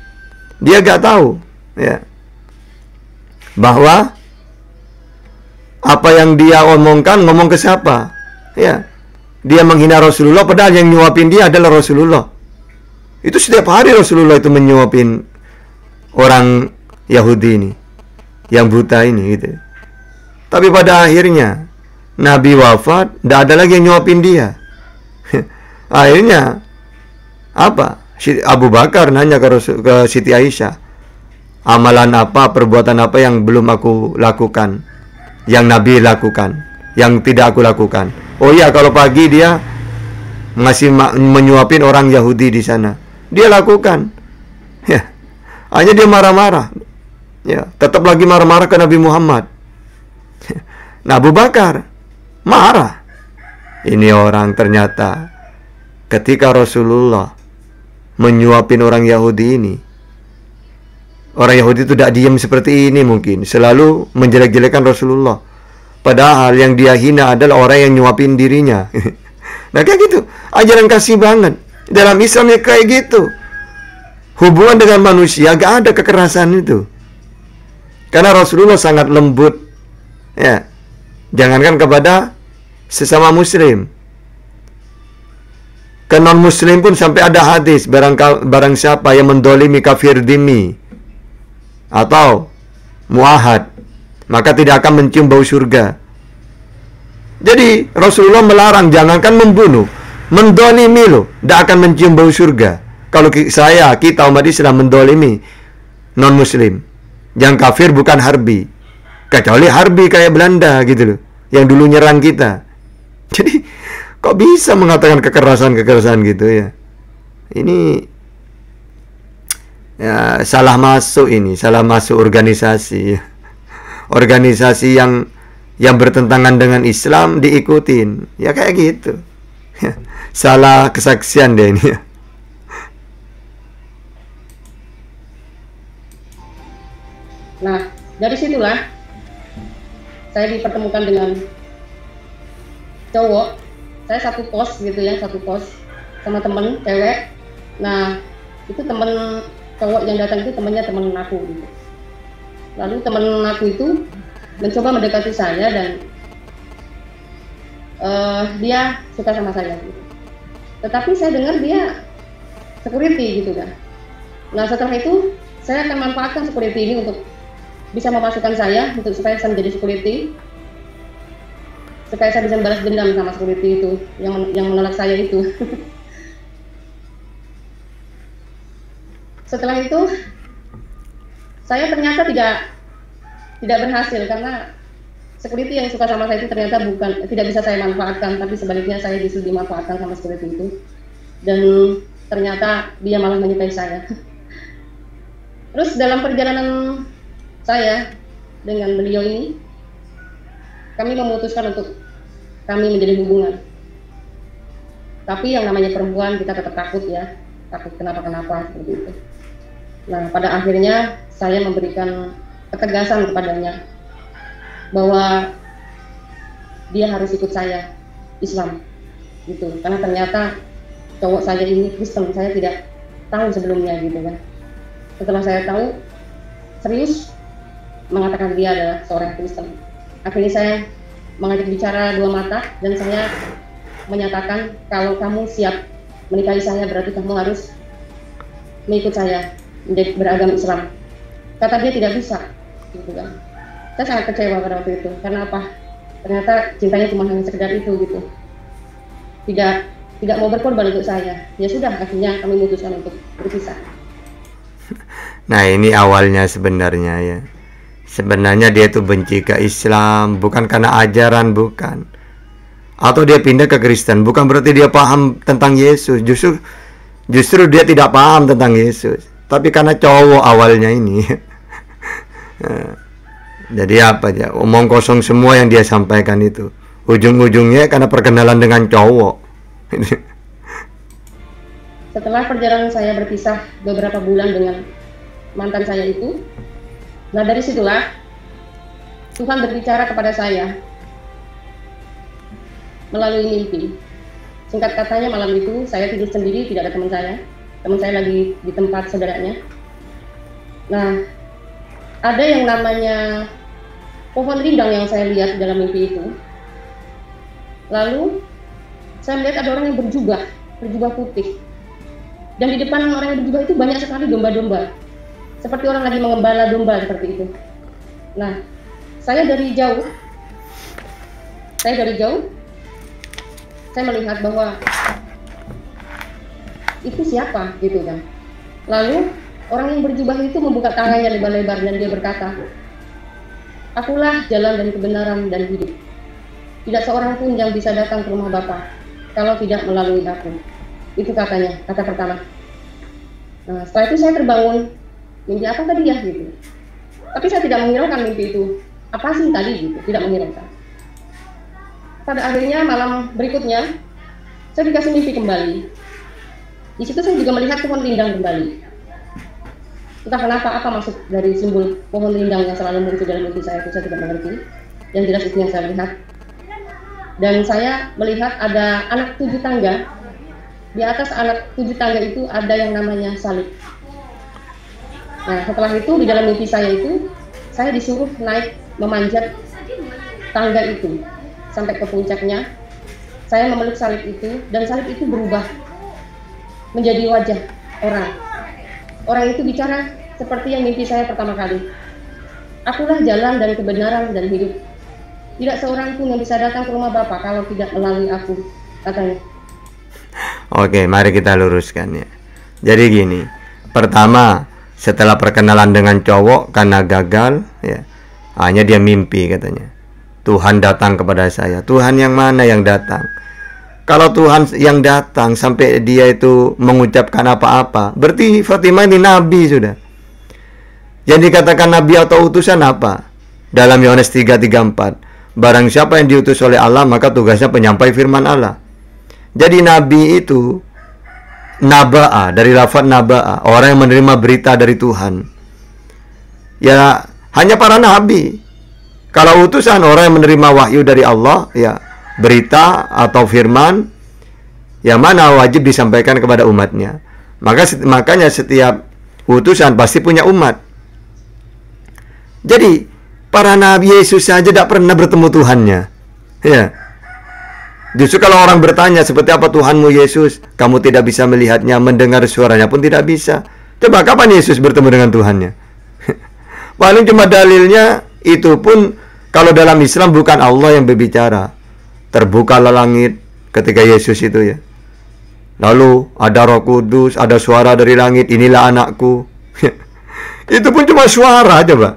Dia gak tahu, ya, bahwa apa yang dia omongkan, ngomong ke siapa. Ya, dia menghina Rasulullah, padahal yang nyuapin dia adalah Rasulullah. Itu setiap hari Rasulullah itu menyuapin orang Yahudi ini, yang buta ini, gitu. Tapi pada akhirnya Nabi wafat, tidak ada lagi yang nyuapin dia. Akhirnya apa? Abu Bakar nanya ke Siti Aisyah, amalan apa, perbuatan apa yang belum aku lakukan, yang Nabi lakukan, yang tidak aku lakukan? Oh iya, kalau pagi dia masih menyuapin orang Yahudi di sana, dia lakukan. Ya, hanya dia marah-marah. Ya, tetap lagi marah-marah ke Nabi Muhammad. Nah, Abu Bakar marah. Ini orang ternyata ketika Rasulullah menyuapin orang Yahudi ini, orang Yahudi itu tidak diam seperti ini, mungkin selalu menjelek-jelekan Rasulullah, padahal yang dia hina adalah orang yang nyuapin dirinya. Nah, kayak gitu ajaran kasih banget dalam Islam, ya kayak gitu. Hubungan dengan manusia gak ada kekerasan itu, karena Rasulullah sangat lembut, ya, jangankan kepada sesama muslim, ke non muslim pun sampai ada hadis, barang siapa yang mendolimi kafir dimi atau muahad, maka tidak akan mencium bau surga. Jadi Rasulullah melarang, jangankan membunuh, mendolimi loh, tidak akan mencium bau surga. Kalau kita umat Islam mendolimi non muslim, yang kafir bukan harbi, kecuali harbi kayak Belanda gitu loh, yang dulu nyerang kita. Jadi kok bisa mengatakan kekerasan gitu ya? Ini ya salah masuk ini, salah masuk organisasi. Organisasi yang bertentangan dengan Islam diikutin. Ya kayak gitu. Salah kesaksian deh ini. Nah, dari situlah saya dipertemukan dengan cowok. Saya satu kos gitu ya, satu kos sama temen cewek. Nah, itu temen cowok yang datang itu temennya temen aku gitu. Lalu temen aku itu mencoba mendekati saya dan dia suka sama saya gitu. Tetapi saya dengar dia security gitu kan. Nah, setelah itu saya akan manfaatkan security ini untuk bisa memasukkan saya untuk supaya saya menjadi security, supaya saya bisa membalas dendam sama security itu yang menolak saya itu. Setelah itu saya ternyata tidak berhasil, karena security yang suka sama saya itu ternyata tidak bisa saya manfaatkan, tapi sebaliknya saya justru dimanfaatkan sama security itu, dan ternyata dia malah menyukai saya. Terus dalam perjalanan saya dengan beliau ini, kami memutuskan untuk kami menjadi hubungan. Tapi yang namanya perempuan kita tetap takut ya, takut kenapa-kenapa seperti itu. Nah, pada akhirnya saya memberikan ketegasan kepadanya bahwa dia harus ikut saya Islam gitu, karena ternyata cowok saya ini Kristen, saya tidak tahu sebelumnya gitu kan. Setelah saya tahu, serius mengatakan dia adalah seorang Kristen. Akhirnya saya mengajak bicara dua mata dan saya menyatakan, kalau kamu siap menikahi saya berarti kamu harus mengikut saya menjadi beragama Islam. Kata dia tidak bisa, gitu kan. Saya sangat kecewa pada waktu itu. Karena apa? Ternyata cintanya cuma hanya sekedar itu gitu. Tidak mau berkorban untuk saya. Ya sudah, akhirnya kami memutuskan untuk berpisah. Nah, ini awalnya sebenarnya ya. Sebenarnya dia itu benci ke Islam, bukan karena ajaran, bukan. Atau dia pindah ke Kristen, bukan berarti dia paham tentang Yesus. Justru dia tidak paham tentang Yesus. Tapi karena cowok awalnya ini. Jadi apa aja, omong kosong semua yang dia sampaikan itu. Ujung-ujungnya karena perkenalan dengan cowok. setelah perjalanan saya berpisah beberapa bulan dengan mantan saya itu, nah dari situlah Tuhan berbicara kepada saya melalui mimpi. Singkat katanya malam itu saya tidur sendiri, tidak ada teman saya lagi di tempat saudaranya. Nah, ada yang namanya pohon rindang yang saya lihat dalam mimpi itu. Lalu saya melihat ada orang yang berjubah putih. Dan di depan orang yang berjubah itu banyak sekali domba-domba. Seperti orang lagi mengembala domba seperti itu. Nah, saya dari jauh saya melihat bahwa itu siapa gitu kan. Lalu orang yang berjubah itu membuka tangannya lebar-lebar dan dia berkata, "Akulah jalan dan kebenaran dan hidup. Tidak seorang pun yang bisa datang ke rumah Bapa kalau tidak melalui aku." Itu katanya, kata pertama. Nah, setelah itu saya terbangun, mimpi apa tadi ya gitu. Tapi saya tidak menghiraukan mimpi itu. Apa sih tadi gitu, tidak menghiraukan. Pada akhirnya malam berikutnya saya dikasih mimpi kembali. Di situ saya juga melihat pohon rindang kembali. Entah kenapa, apa maksud dari simbol pohon rindang yang selalu muncul dalam mimpi saya itu saya tidak mengerti. Yang jelas itu yang saya lihat. Dan saya melihat ada anak 7 tangga. Di atas anak 7 tangga itu ada yang namanya salib. Nah, setelah itu di dalam mimpi saya itu saya disuruh naik memanjat tangga itu sampai ke puncaknya. Saya memeluk salib itu dan salib itu berubah menjadi wajah orang. Orang itu bicara seperti yang mimpi saya pertama kali. "Akulah jalan dan kebenaran dan hidup. Tidak seorang pun yang bisa datang ke rumah Bapa kalau tidak melalui aku," katanya. Oke, mari kita luruskan ya. Jadi gini, pertama setelah perkenalan dengan cowok karena gagal ya, hanya dia mimpi katanya. Tuhan datang kepada saya. Tuhan yang mana yang datang? Kalau Tuhan yang datang sampai dia itu mengucapkan apa-apa, berarti Fatimah ini nabi sudah. Yang dikatakan nabi atau utusan apa? Dalam Yohanes 3:34, barang siapa yang diutus oleh Allah maka tugasnya penyampai firman Allah. Jadi nabi itu naba'a, dari lafaz naba'a, orang yang menerima berita dari Tuhan. Ya, hanya para nabi. Kalau utusan, orang yang menerima wahyu dari Allah, ya, berita atau firman yang mana wajib disampaikan kepada umatnya. Makanya setiap utusan pasti punya umat. Jadi para nabi Yesus saja tidak pernah bertemu Tuhannya. Ya. Justru kalau orang bertanya seperti apa Tuhanmu Yesus, kamu tidak bisa melihatnya, mendengar suaranya pun tidak bisa. Coba kapan Yesus bertemu dengan Tuhannya? Paling cuma dalilnya itu pun kalau dalam Islam bukan Allah yang berbicara. Terbukalah langit ketika Yesus itu ya. Lalu ada Roh Kudus, ada suara dari langit, inilah anakku. Itu pun cuma suara coba.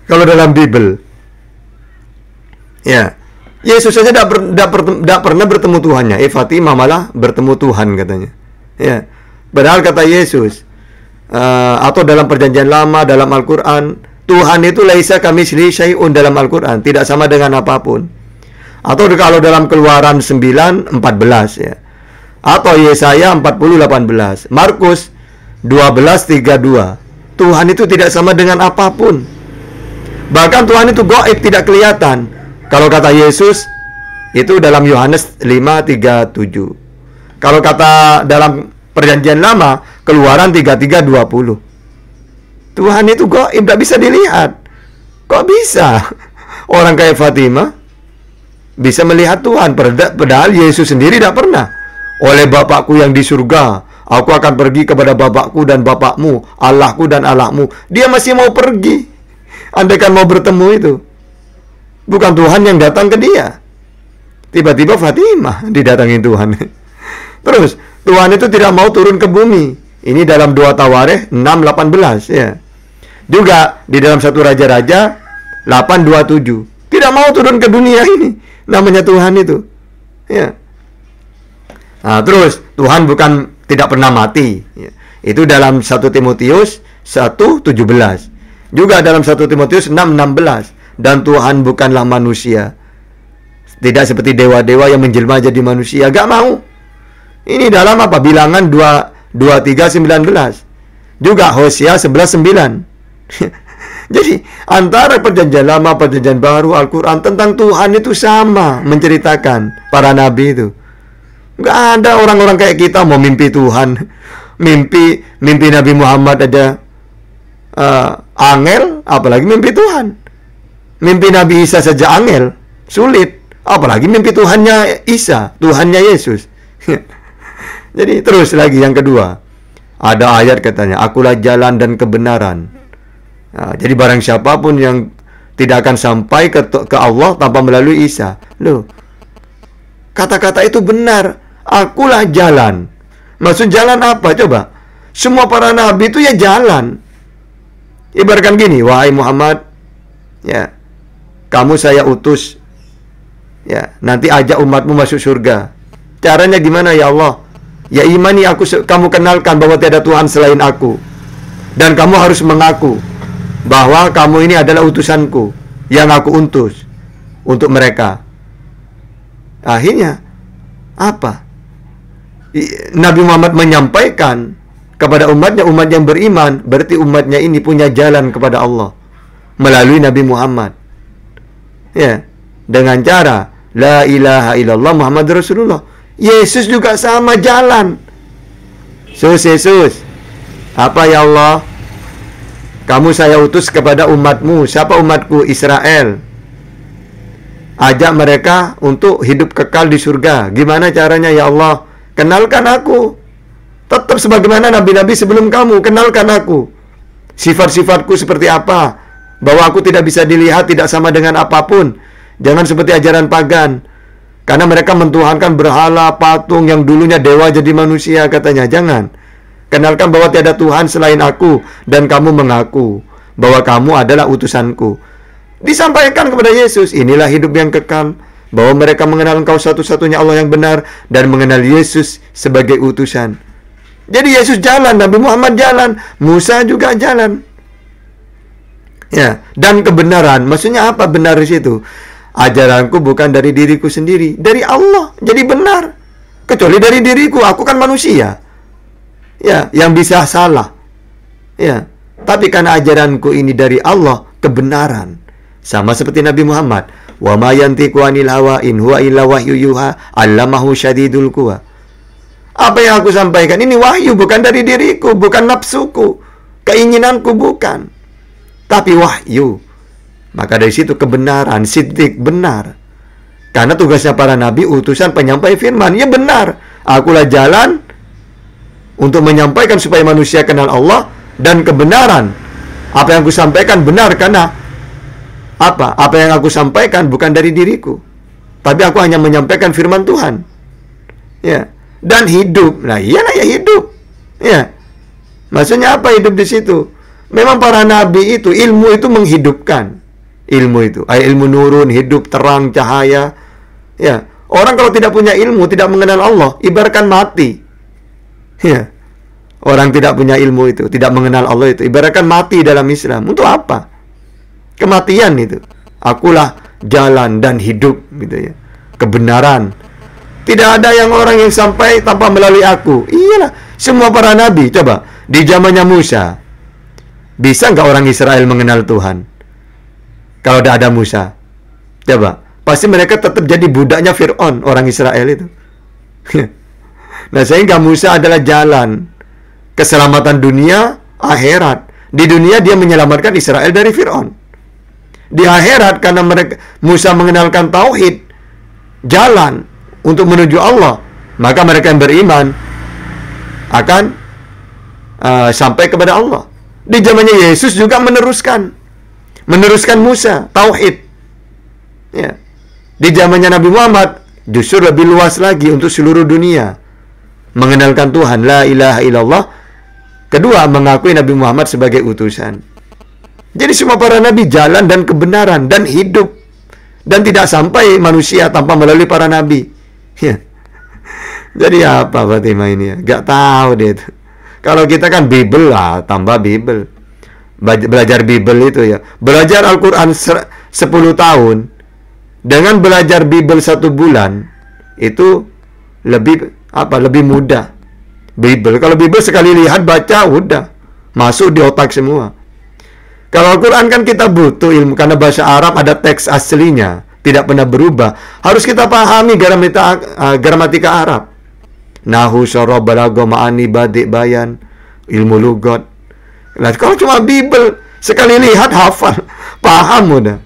Kalau dalam Bible. Ya. Yesus saja tidak pernah bertemu Tuhannya. Fatimah malah bertemu Tuhan katanya. Ya. Padahal kata Yesus atau dalam perjanjian lama, dalam Al-Quran, Tuhan itu laisa kamitslihi syai'un dalam Al-Quran, tidak sama dengan apapun. Atau kalau dalam Keluaran 9:14 ya. Atau Yesaya 40:18, Markus 12:32. Tuhan itu tidak sama dengan apapun. Bahkan Tuhan itu gaib, tidak kelihatan. Kalau kata Yesus itu dalam Yohanes 5:37. Kalau kata dalam perjanjian lama Keluaran 33:20. Tuhan itu gaib, tidak bisa dilihat. Kok bisa orang kayak Fatimah bisa melihat Tuhan? Padahal Yesus sendiri tidak pernah. Oleh Bapakku yang di surga, aku akan pergi kepada Bapakku dan Bapakmu, Allahku dan Allahmu. Dia masih mau pergi. Andaikan mau bertemu itu, bukan Tuhan yang datang ke dia. Tiba-tiba Fatimah didatangi Tuhan. Terus Tuhan itu tidak mau turun ke bumi. Ini dalam 2 Tawarikh 6:18 ya. Juga di dalam 1 Raja-Raja 8:27. Tidak mau turun ke dunia ini. Namanya Tuhan itu. Ya. Nah, terus Tuhan bukan tidak pernah mati. Ya. Itu dalam 1 Timotius 1:17. Juga dalam 1 Timotius 6:16. Dan Tuhan bukanlah manusia. Tidak seperti dewa-dewa yang menjelma jadi manusia. Gak mau. Ini dalam apa? Bilangan 22 23:19. Juga Hosea 11:9. Jadi antara perjanjian lama, perjanjian baru, Al-Quran tentang Tuhan itu sama menceritakan para nabi itu. Nggak ada orang-orang kayak kita mau mimpi Tuhan. Mimpi Nabi Muhammad aja angel, apalagi mimpi Tuhan. Mimpi Nabi Isa saja angel, sulit, apalagi mimpi Tuhannya Isa, Tuhannya Yesus. Jadi terus lagi yang kedua, ada ayat katanya, akulah jalan dan kebenaran. Nah, jadi barang siapapun yang tidak akan sampai ke Allah tanpa melalui Isa. Loh, kata-kata itu benar. Akulah jalan. Maksud jalan apa? Coba. Semua para nabi itu ya jalan. Ibaratkan gini, wahai Muhammad, ya, kamu saya utus, ya, nanti ajak umatmu masuk surga. Caranya gimana ya Allah? Ya imani aku, kamu kenalkan bahwa tiada Tuhan selain aku. Dan kamu harus mengaku bahwa kamu ini adalah utusanku yang aku utus untuk mereka. Akhirnya apa? Nabi Muhammad menyampaikan kepada umatnya, umat yang beriman, berarti umatnya ini punya jalan kepada Allah melalui Nabi Muhammad. Ya, dengan cara la ilaha illallah Muhammad Rasulullah. Yesus juga sama jalan. Yesus, apa ya Allah? Kamu saya utus kepada umatmu. Siapa umatku? Israel. Ajak mereka untuk hidup kekal di surga. Gimana caranya ya Allah? Kenalkan aku. Tetap sebagaimana nabi-nabi sebelum kamu. Kenalkan aku. Sifat-sifatku seperti apa? Bahwa aku tidak bisa dilihat, tidak sama dengan apapun. Jangan seperti ajaran pagan. Karena mereka mentuhankan berhala, patung yang dulunya dewa jadi manusia katanya. Jangan. Kenalkan bahwa tiada Tuhan selain aku, dan kamu mengaku bahwa kamu adalah utusanku. Disampaikan kepada Yesus, inilah hidup yang kekal, bahwa mereka mengenal Engkau satu-satunya Allah yang benar, dan mengenal Yesus sebagai utusan. Jadi Yesus jalan, Nabi Muhammad jalan, Musa juga jalan. Ya, dan kebenaran, maksudnya apa benar di situ? Ajaranku bukan dari diriku sendiri, dari Allah. Jadi benar. Kecuali dari diriku, aku kan manusia. Ya, yang bisa salah. Ya, tapi karena ajaranku ini dari Allah, kebenaran. Sama seperti Nabi Muhammad, wa ma yantiqu anil hawa in huwa illa wahyu yuha 'allamahu syadidul quwa. Apa yang aku sampaikan ini wahyu, bukan dari diriku, bukan nafsuku, keinginanku, bukan, tapi wahyu. Maka dari situ kebenaran, siddiq, benar. Karena tugasnya para nabi, utusan penyampai firman. Ya benar, akulah jalan untuk menyampaikan supaya manusia kenal Allah dan kebenaran. Apa yang aku sampaikan benar karena apa? Apa yang aku sampaikan bukan dari diriku, tapi aku hanya menyampaikan firman Tuhan. Ya, dan hidup. Nah, iyalah ya hidup. Ya. Maksudnya apa hidup di situ? Memang para nabi itu, ilmu itu menghidupkan. Ilmu itu, ilmu nurun, hidup, terang, cahaya. Ya, orang kalau tidak punya ilmu, tidak mengenal Allah, ibaratkan mati. Ya. Orang tidak punya ilmu itu, tidak mengenal Allah itu, ibaratkan mati dalam Islam. Untuk apa? Kematian itu. Akulah jalan dan hidup, gitu ya. Kebenaran. Tidak ada yang orang yang sampai tanpa melalui aku. Iyalah, semua para nabi. Coba, di zamannya Musa, bisa nggak orang Israel mengenal Tuhan? Kalau tidak ada Musa, coba, pasti mereka tetap jadi budaknya Fir'aun, orang Israel itu. Nah, sehingga Musa adalah jalan keselamatan dunia, akhirat. Di dunia dia menyelamatkan Israel dari Fir'aun. Di akhirat karena Musa mengenalkan tauhid, jalan untuk menuju Allah, maka mereka yang beriman akan sampai kepada Allah. Di zamannya Yesus juga meneruskan Musa, tauhid. Ya. Di zamannya Nabi Muhammad justru lebih luas lagi untuk seluruh dunia, mengenalkan Tuhan, la ilaha illallah. Kedua, mengakui Nabi Muhammad sebagai utusan. Jadi semua para nabi jalan dan kebenaran dan hidup, dan tidak sampai manusia tanpa melalui para nabi. Ya. Jadi apa Fatimah ini ya? Gak tahu deh itu. Kalau kita kan Bible lah, tambah Bible. Belajar Bible itu ya. Belajar Al-Quran 10 tahun dengan belajar Bible 1 bulan itu lebih mudah. Bible. Kalau Bible sekali lihat, baca, udah masuk di otak semua. Kalau Al-Quran kan kita butuh ilmu, karena bahasa Arab ada teks aslinya, tidak pernah berubah. Harus kita pahami gramatika Arab. Nahu, syarah, balaghah, ma'ani, badi', bayan, ilmu lugat. Nah, kalau cuma Bible, sekali lihat hafal, paham udah.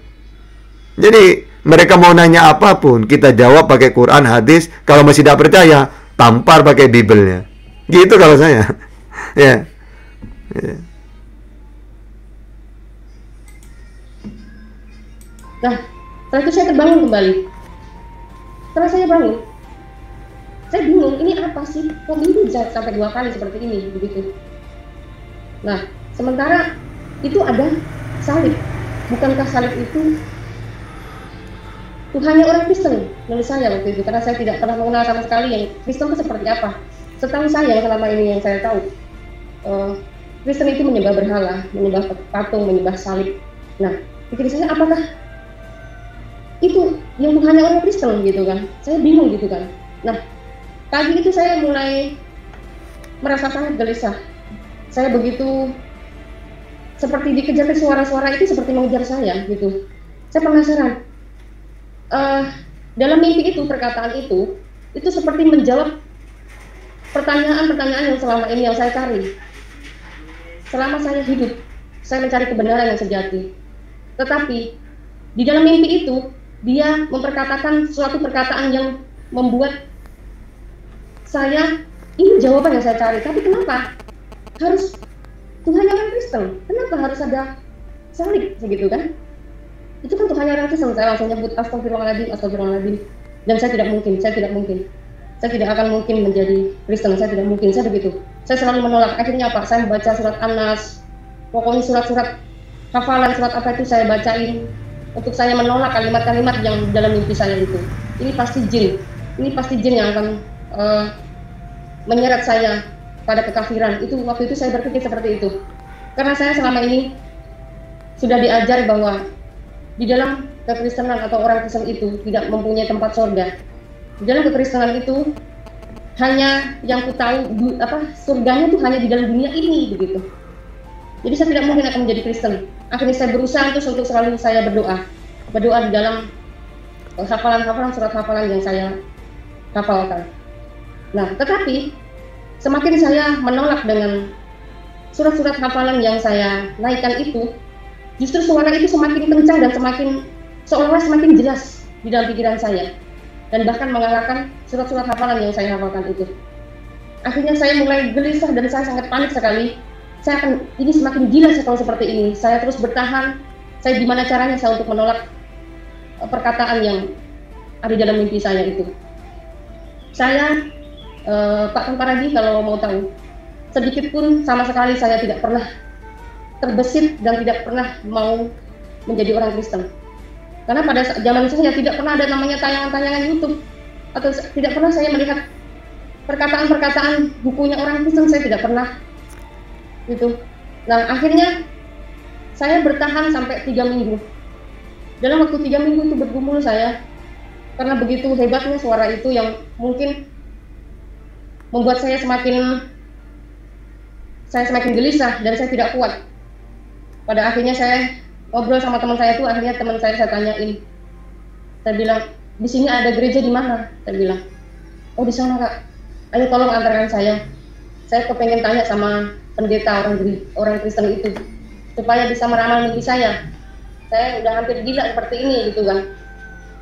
Jadi mereka mau nanya apapun, kita jawab pakai Quran, hadis. Kalau masih tidak percaya, tampar pakai Bible-nya. Gitu kalau saya. Ya. Yeah. Nah, setelah itu saya terbangun kembali. Setelah saya bangun, saya bingung, ini apa sih? Kok mimpi bisa sampai 2 kali seperti ini, begitu. Nah, sementara itu ada salib. Bukankah salib itu Tuhannya orang Kristen menurut saya waktu itu, karena saya tidak pernah mengenal sama sekali yang Kristen itu seperti apa. Setahu saya selama ini yang saya tahu, Kristen itu menyembah berhala, menyembah patung, menyembah salib. Nah, pikir saya, apakah itu yang Tuhannya orang Kristen gitu kan? Saya bingung gitu kan. Nah, pagi itu saya mulai merasa sangat gelisah. Saya begitu seperti dikejar suara-suara itu, seperti mengejar saya gitu. Saya penasaran. Dalam mimpi itu, perkataan itu seperti menjawab pertanyaan-pertanyaan yang selama ini yang saya cari. Selama saya hidup, saya mencari kebenaran yang sejati. Tetapi di dalam mimpi itu, dia memperkatakan suatu perkataan yang membuat saya, ini jawaban yang saya cari. Tapi kenapa harus Tuhan yang orang Kristen? Kenapa harus ada salib begitu kan? Itu kan Tuhan yang orang Kristen. Saya langsung nyebut astagfirullahaladzim, astagfirullahaladzim. Dan saya tidak mungkin. Saya tidak akan mungkin menjadi Kristen, saya tidak mungkin, saya begitu. Saya selalu menolak. Akhirnya apa? Saya membaca surat An-Nas, pokoknya surat-surat hafalan, surat apa itu saya bacain untuk saya menolak kalimat-kalimat yang dalam mimpi saya itu. Ini pasti jin yang akan menyeret saya pada kekafiran. Itu waktu itu saya berpikir seperti itu. Karena saya selama ini sudah diajar bahwa di dalam kekristenan atau orang Kristen itu tidak mempunyai tempat surga. Di dalam kekristenan itu hanya yang ku tahu surganya itu hanya di dalam dunia ini begitu. Jadi saya tidak mungkin akan menjadi Kristen. Akhirnya saya berusaha untuk selalu saya berdoa di dalam hafalan-hafalan, surat hafalan yang saya hafalkan. Nah, tetapi semakin saya menolak dengan surat-surat hafalan yang saya naikkan itu, justru suara itu semakin kencang dan seolah-olah semakin jelas di dalam pikiran saya, dan bahkan mengalahkan surat-surat hafalan yang saya hafalkan itu. Akhirnya saya mulai gelisah dan saya sangat panik sekali. Ini semakin gila kalau seperti ini. Saya terus bertahan. Saya gimana caranya saya untuk menolak perkataan yang ada dalam mimpi saya itu. Saya, Pak Temparagi, kalau mau tahu, sedikit pun sama sekali saya tidak pernah terbesit dan tidak pernah mau menjadi orang Kristen. Karena pada zaman saya tidak pernah ada namanya tayangan-tayangan YouTube, atau tidak pernah saya melihat perkataan-perkataan bukunya orang Kristen, saya tidak pernah gitu. Nah, akhirnya saya bertahan sampai 3 minggu. Dalam waktu 3 minggu itu bergumul saya, karena begitu hebatnya suara itu yang mungkin membuat saya semakin gelisah dan saya tidak kuat. Pada akhirnya saya ngobrol sama teman saya itu, akhirnya teman saya tanyain. Saya bilang, di sini ada gereja di mana? Saya bilang, oh di sana Kak. Ayo tolong antarkan saya. Saya kepengen tanya sama pendeta orang Kristen itu, supaya bisa meramal mimpi saya. Saya udah hampir gila seperti ini gitu kan.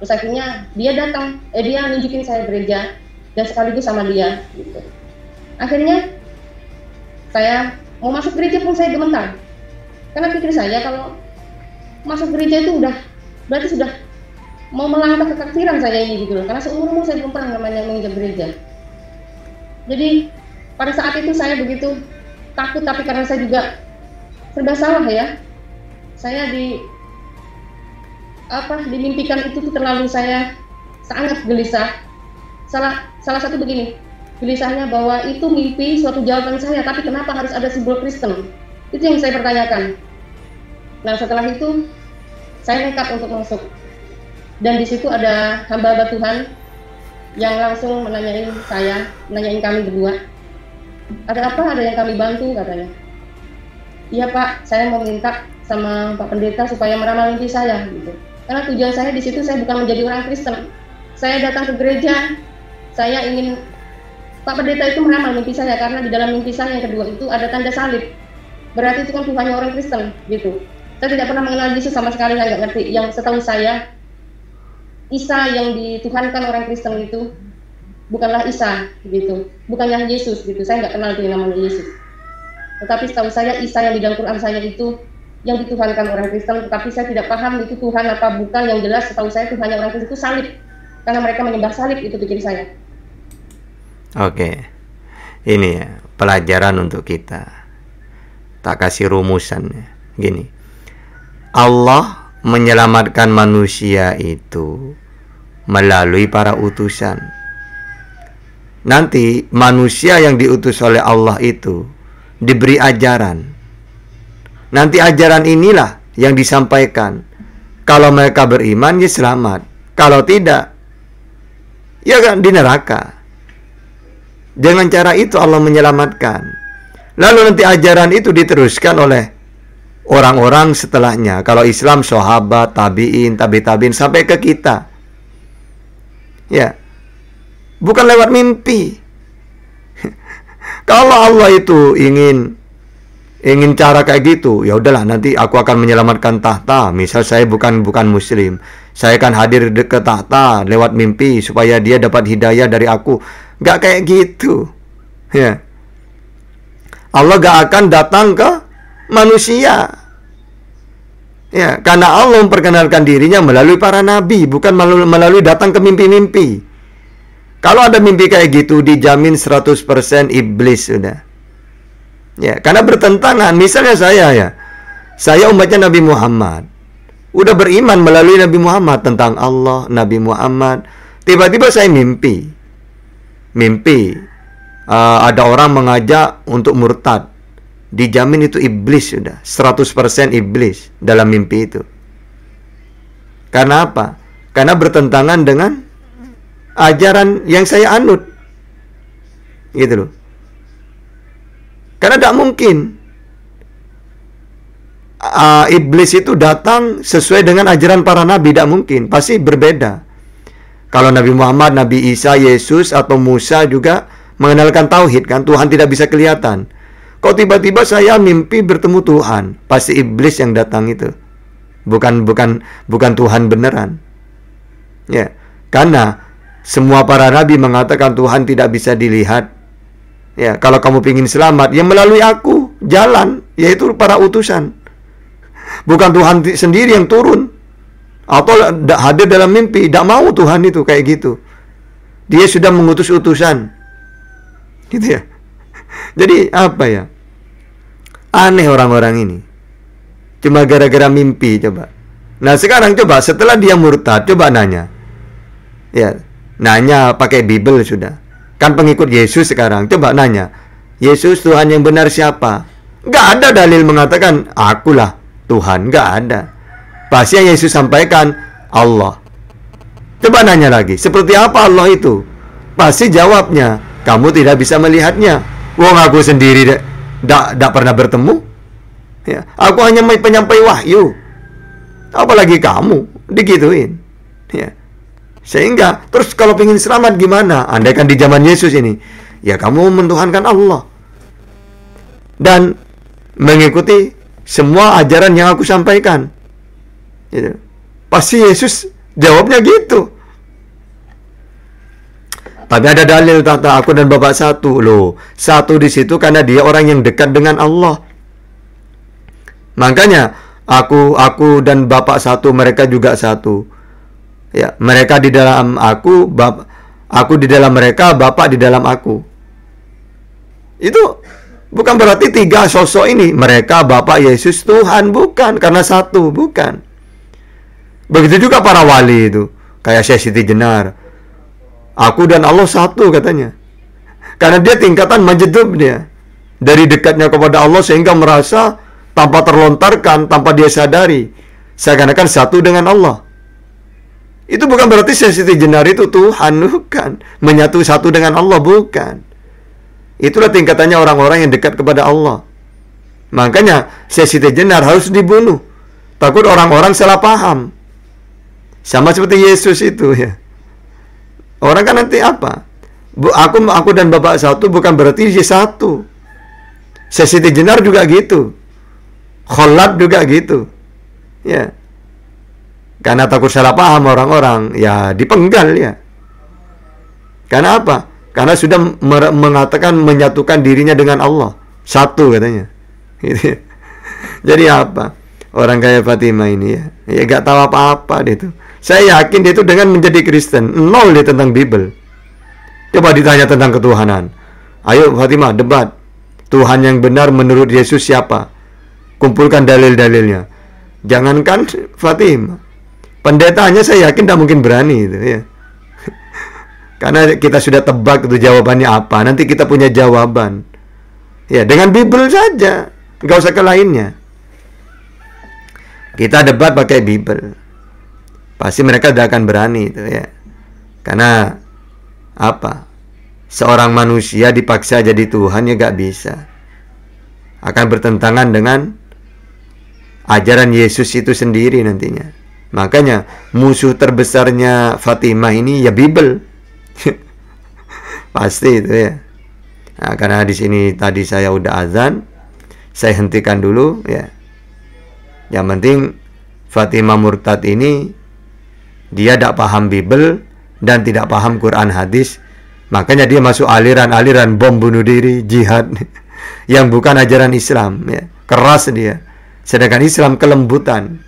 Terus akhirnya dia datang, dia nunjukin saya gereja dan sekaligus sama dia. Gitu. Akhirnya saya mau masuk gereja pun saya gemetar. Karena pikir saya kalau masuk gereja itu berarti sudah mau melangkah kekafiran saya ini gitu loh. Karena seumur umur saya belum pernah namanya menginjak gereja. Jadi pada saat itu saya begitu takut, tapi karena saya juga serba salah ya. Saya dimimpikan itu tuh terlalu saya sangat gelisah. Salah satu begini, gelisahnya bahwa itu mimpi suatu jawaban saya, tapi kenapa harus ada simbol Kristen? Itu yang saya pertanyakan. Nah, setelah itu saya nekat untuk masuk, dan di situ ada hamba-hamba Tuhan yang langsung menanyain kami berdua. Ada apa? Ada yang kami bantu, katanya. Iya Pak, saya mau minta sama Pak Pendeta supaya meramal mimpi saya gitu. Karena tujuan saya di situ saya bukan menjadi orang Kristen. Saya datang ke gereja, saya ingin Pak Pendeta itu meramal mimpi saya, karena di dalam mimpi saya yang kedua itu ada tanda salib. Berarti itu kan Tuhannya orang Kristen gitu. Saya tidak pernah mengenal Yesus sama sekali, saya nggak ngerti. Yang setahu saya, Isa yang dituhankan orang Kristen itu bukanlah Isa gitu, bukannya Yesus gitu. Saya nggak kenal itu yang namanya Yesus. Tetapi setahu saya Isa yang di dalam Quran saya itu yang dituhankan orang Kristen, tetapi saya tidak paham itu Tuhan apa bukan. Yang jelas setahu saya Tuhannya orang Kristen itu salib, karena mereka menyembah salib, itu pikir saya. Oke, ini ya pelajaran untuk kita. Tak kasih rumusan. Gini, Allah menyelamatkan manusia itu melalui para utusan. Nanti manusia yang diutus oleh Allah itu diberi ajaran. Nanti ajaran inilah yang disampaikan. Kalau mereka beriman, ya selamat. Kalau tidak, ya kan di neraka. Dengan cara itu Allah menyelamatkan. Lalu nanti ajaran itu diteruskan oleh orang-orang setelahnya. Kalau Islam, sahabat, tabi'in, tabi'in sampai ke kita. Ya, bukan lewat mimpi. Kalau Allah itu ingin cara kayak gitu, ya udahlah, nanti aku akan menyelamatkan tahta. Misal saya bukan muslim, saya akan hadir ke tahta lewat mimpi supaya dia dapat hidayah dari aku. Gak kayak gitu. Ya, Allah gak akan datang ke manusia. Ya, karena Allah memperkenalkan dirinya melalui para nabi, bukan melalui datang ke mimpi-mimpi. Kalau ada mimpi kayak gitu, dijamin 100% iblis sudah. Ya, karena bertentangan. Misalnya saya umatnya Nabi Muhammad, udah beriman melalui Nabi Muhammad tentang Allah, Nabi Muhammad. Tiba-tiba saya mimpi ada orang mengajak untuk murtad. Dijamin itu iblis sudah, 100% iblis dalam mimpi itu. Karena apa? Karena bertentangan dengan ajaran yang saya anut, gitu loh. Karena tidak mungkin iblis itu datang sesuai dengan ajaran para nabi, tidak mungkin, pasti berbeda. Kalau Nabi Muhammad, Nabi Isa, Yesus atau Musa juga mengenalkan tauhid kan, Tuhan tidak bisa kelihatan. Kok tiba-tiba saya mimpi bertemu Tuhan, pasti iblis yang datang itu, bukan Tuhan beneran. Ya, karena semua para nabi mengatakan Tuhan tidak bisa dilihat. Ya, kalau kamu ingin selamat, ya melalui aku jalan, yaitu para utusan. Bukan Tuhan sendiri yang turun atau hadir dalam mimpi. Tidak mau Tuhan itu kayak gitu. Dia sudah mengutus utusan. Gitu ya. Jadi apa ya? Aneh orang-orang ini. Cuma gara-gara mimpi coba. Nah sekarang coba setelah dia murtad, coba nanya. Ya, nanya pakai Bible sudah. Kan pengikut Yesus sekarang. Coba nanya, Yesus Tuhan yang benar siapa? Gak ada dalil mengatakan akulah Tuhan. Gak ada. Pasti yang Yesus sampaikan Allah. Coba nanya lagi, seperti apa Allah itu? Pasti jawabnya, kamu tidak bisa melihatnya. Wong aku sendiri tidak pernah bertemu. Ya, aku hanya penyampai wahyu. Apalagi kamu digituin. Ya. Sehingga terus kalau pengen selamat gimana? Andaikan di zaman Yesus ini, ya kamu mentuhankan Allah dan mengikuti semua ajaran yang aku sampaikan. Gitu. Pasti Yesus jawabnya gitu. Tapi ada dalil kata aku dan Bapak satu loh. Satu di situ karena dia orang yang dekat dengan Allah. Makanya aku dan Bapak satu, mereka juga satu. Ya, mereka di dalam aku di dalam mereka, Bapak di dalam aku. Itu bukan berarti tiga sosok ini, mereka, Bapak, Yesus, Tuhan, bukan, karena satu, bukan. Begitu juga para wali itu, kayak Syekh Siti Jenar. Aku dan Allah satu katanya. Karena dia tingkatan majdub dia. Dari dekatnya kepada Allah sehingga merasa tanpa terlontarkan, tanpa dia sadari, seakan-akan satu dengan Allah. Itu bukan berarti Syekh Siti Jenar itu Tuhan, bukan. Menyatu satu dengan Allah, bukan. Itulah tingkatannya orang-orang yang dekat kepada Allah. Makanya Siti Jenar harus dibunuh. Takut orang-orang salah paham. Sama seperti Yesus itu ya. Orang kan nanti apa? Aku dan Bapak satu bukan berarti dia satu. Siti Jenar juga gitu. Kholat juga gitu. Ya. Karena takut salah paham orang-orang, ya dipenggal ya. Karena apa? Karena sudah mengatakan menyatukan dirinya dengan Allah. Satu katanya. Gitu. Jadi apa? Orang kayak Fatimah ini ya gak tahu apa-apa dia itu. Saya yakin dia itu dengan menjadi Kristen, nol dia tentang Bible. Coba ditanya tentang ketuhanan. Ayo Fatimah debat. Tuhan yang benar menurut Yesus siapa? Kumpulkan dalil-dalilnya. Jangankan Fatimah, pendetanya saya yakin tidak mungkin berani itu ya. Karena kita sudah tebak itu jawabannya apa. Nanti kita punya jawaban. Ya, dengan Bible saja, nggak usah ke lainnya. Kita debat pakai Bible. Pasti mereka tidak akan berani itu ya. Karena apa? Seorang manusia dipaksa jadi Tuhan ya gak bisa. Akan bertentangan dengan ajaran Yesus itu sendiri nantinya. Makanya musuh terbesarnya Fatimah ini ya Bible. Pasti itu ya. Nah, karena di sini tadi saya udah azan, saya hentikan dulu ya. Yang penting Fatimah murtad ini dia tidak paham Bible dan tidak paham Quran hadis. Makanya dia masuk aliran-aliran bom bunuh diri, jihad yang bukan ajaran Islam ya. Keras dia. Sedangkan Islam kelembutan.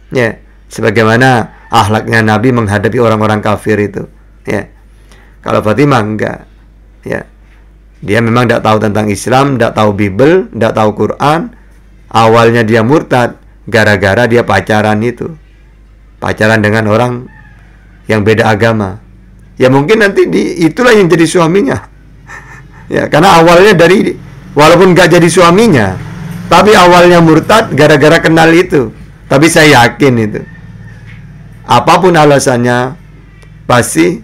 Ya, sebagaimana akhlaknya Nabi menghadapi orang-orang kafir itu ya. Kalau Fatimah enggak ya. Dia memang tidak tahu tentang Islam, tidak tahu Bible, tidak tahu Quran. Awalnya dia murtad gara-gara dia pacaran itu. Pacaran dengan orang yang beda agama. Ya mungkin nanti itulah yang jadi suaminya. Ya, karena awalnya dari walaupun gak jadi suaminya, tapi awalnya murtad gara-gara kenal itu. Tapi saya yakin itu. Apapun alasannya, pasti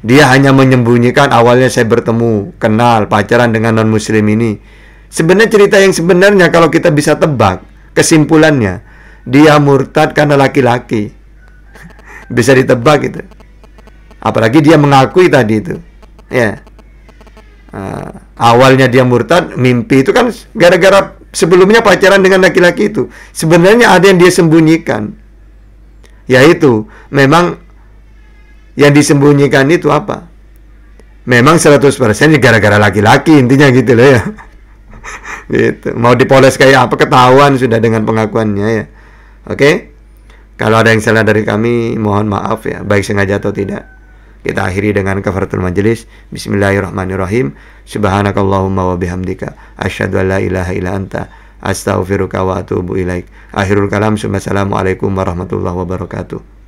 dia hanya menyembunyikan awalnya saya bertemu, kenal, pacaran dengan non-muslim ini. Sebenarnya cerita yang sebenarnya kalau kita bisa tebak, kesimpulannya, dia murtad karena laki-laki. Bisa ditebak gitu. Apalagi dia mengakui tadi itu. Ya. Awalnya dia murtad, mimpi itu kan gara-gara sebelumnya pacaran dengan laki-laki itu. Sebenarnya ada yang dia sembunyikan. Yaitu, memang yang disembunyikan itu apa? Memang 100% gara-gara laki-laki, intinya gitu loh ya. Gitu. Mau dipoles kayak apa ketahuan sudah dengan pengakuannya ya. Oke? Kalau ada yang salah dari kami, mohon maaf ya, baik sengaja atau tidak. Kita akhiri dengan kafaratul majelis. Bismillahirrahmanirrahim. Subhanakallahumma wa bihamdika asyhadu an la ilaha illa anta astaghfiruka wa atubu ilaik. Akhirul kalam. Assalamualaikum warahmatullahi wabarakatuh.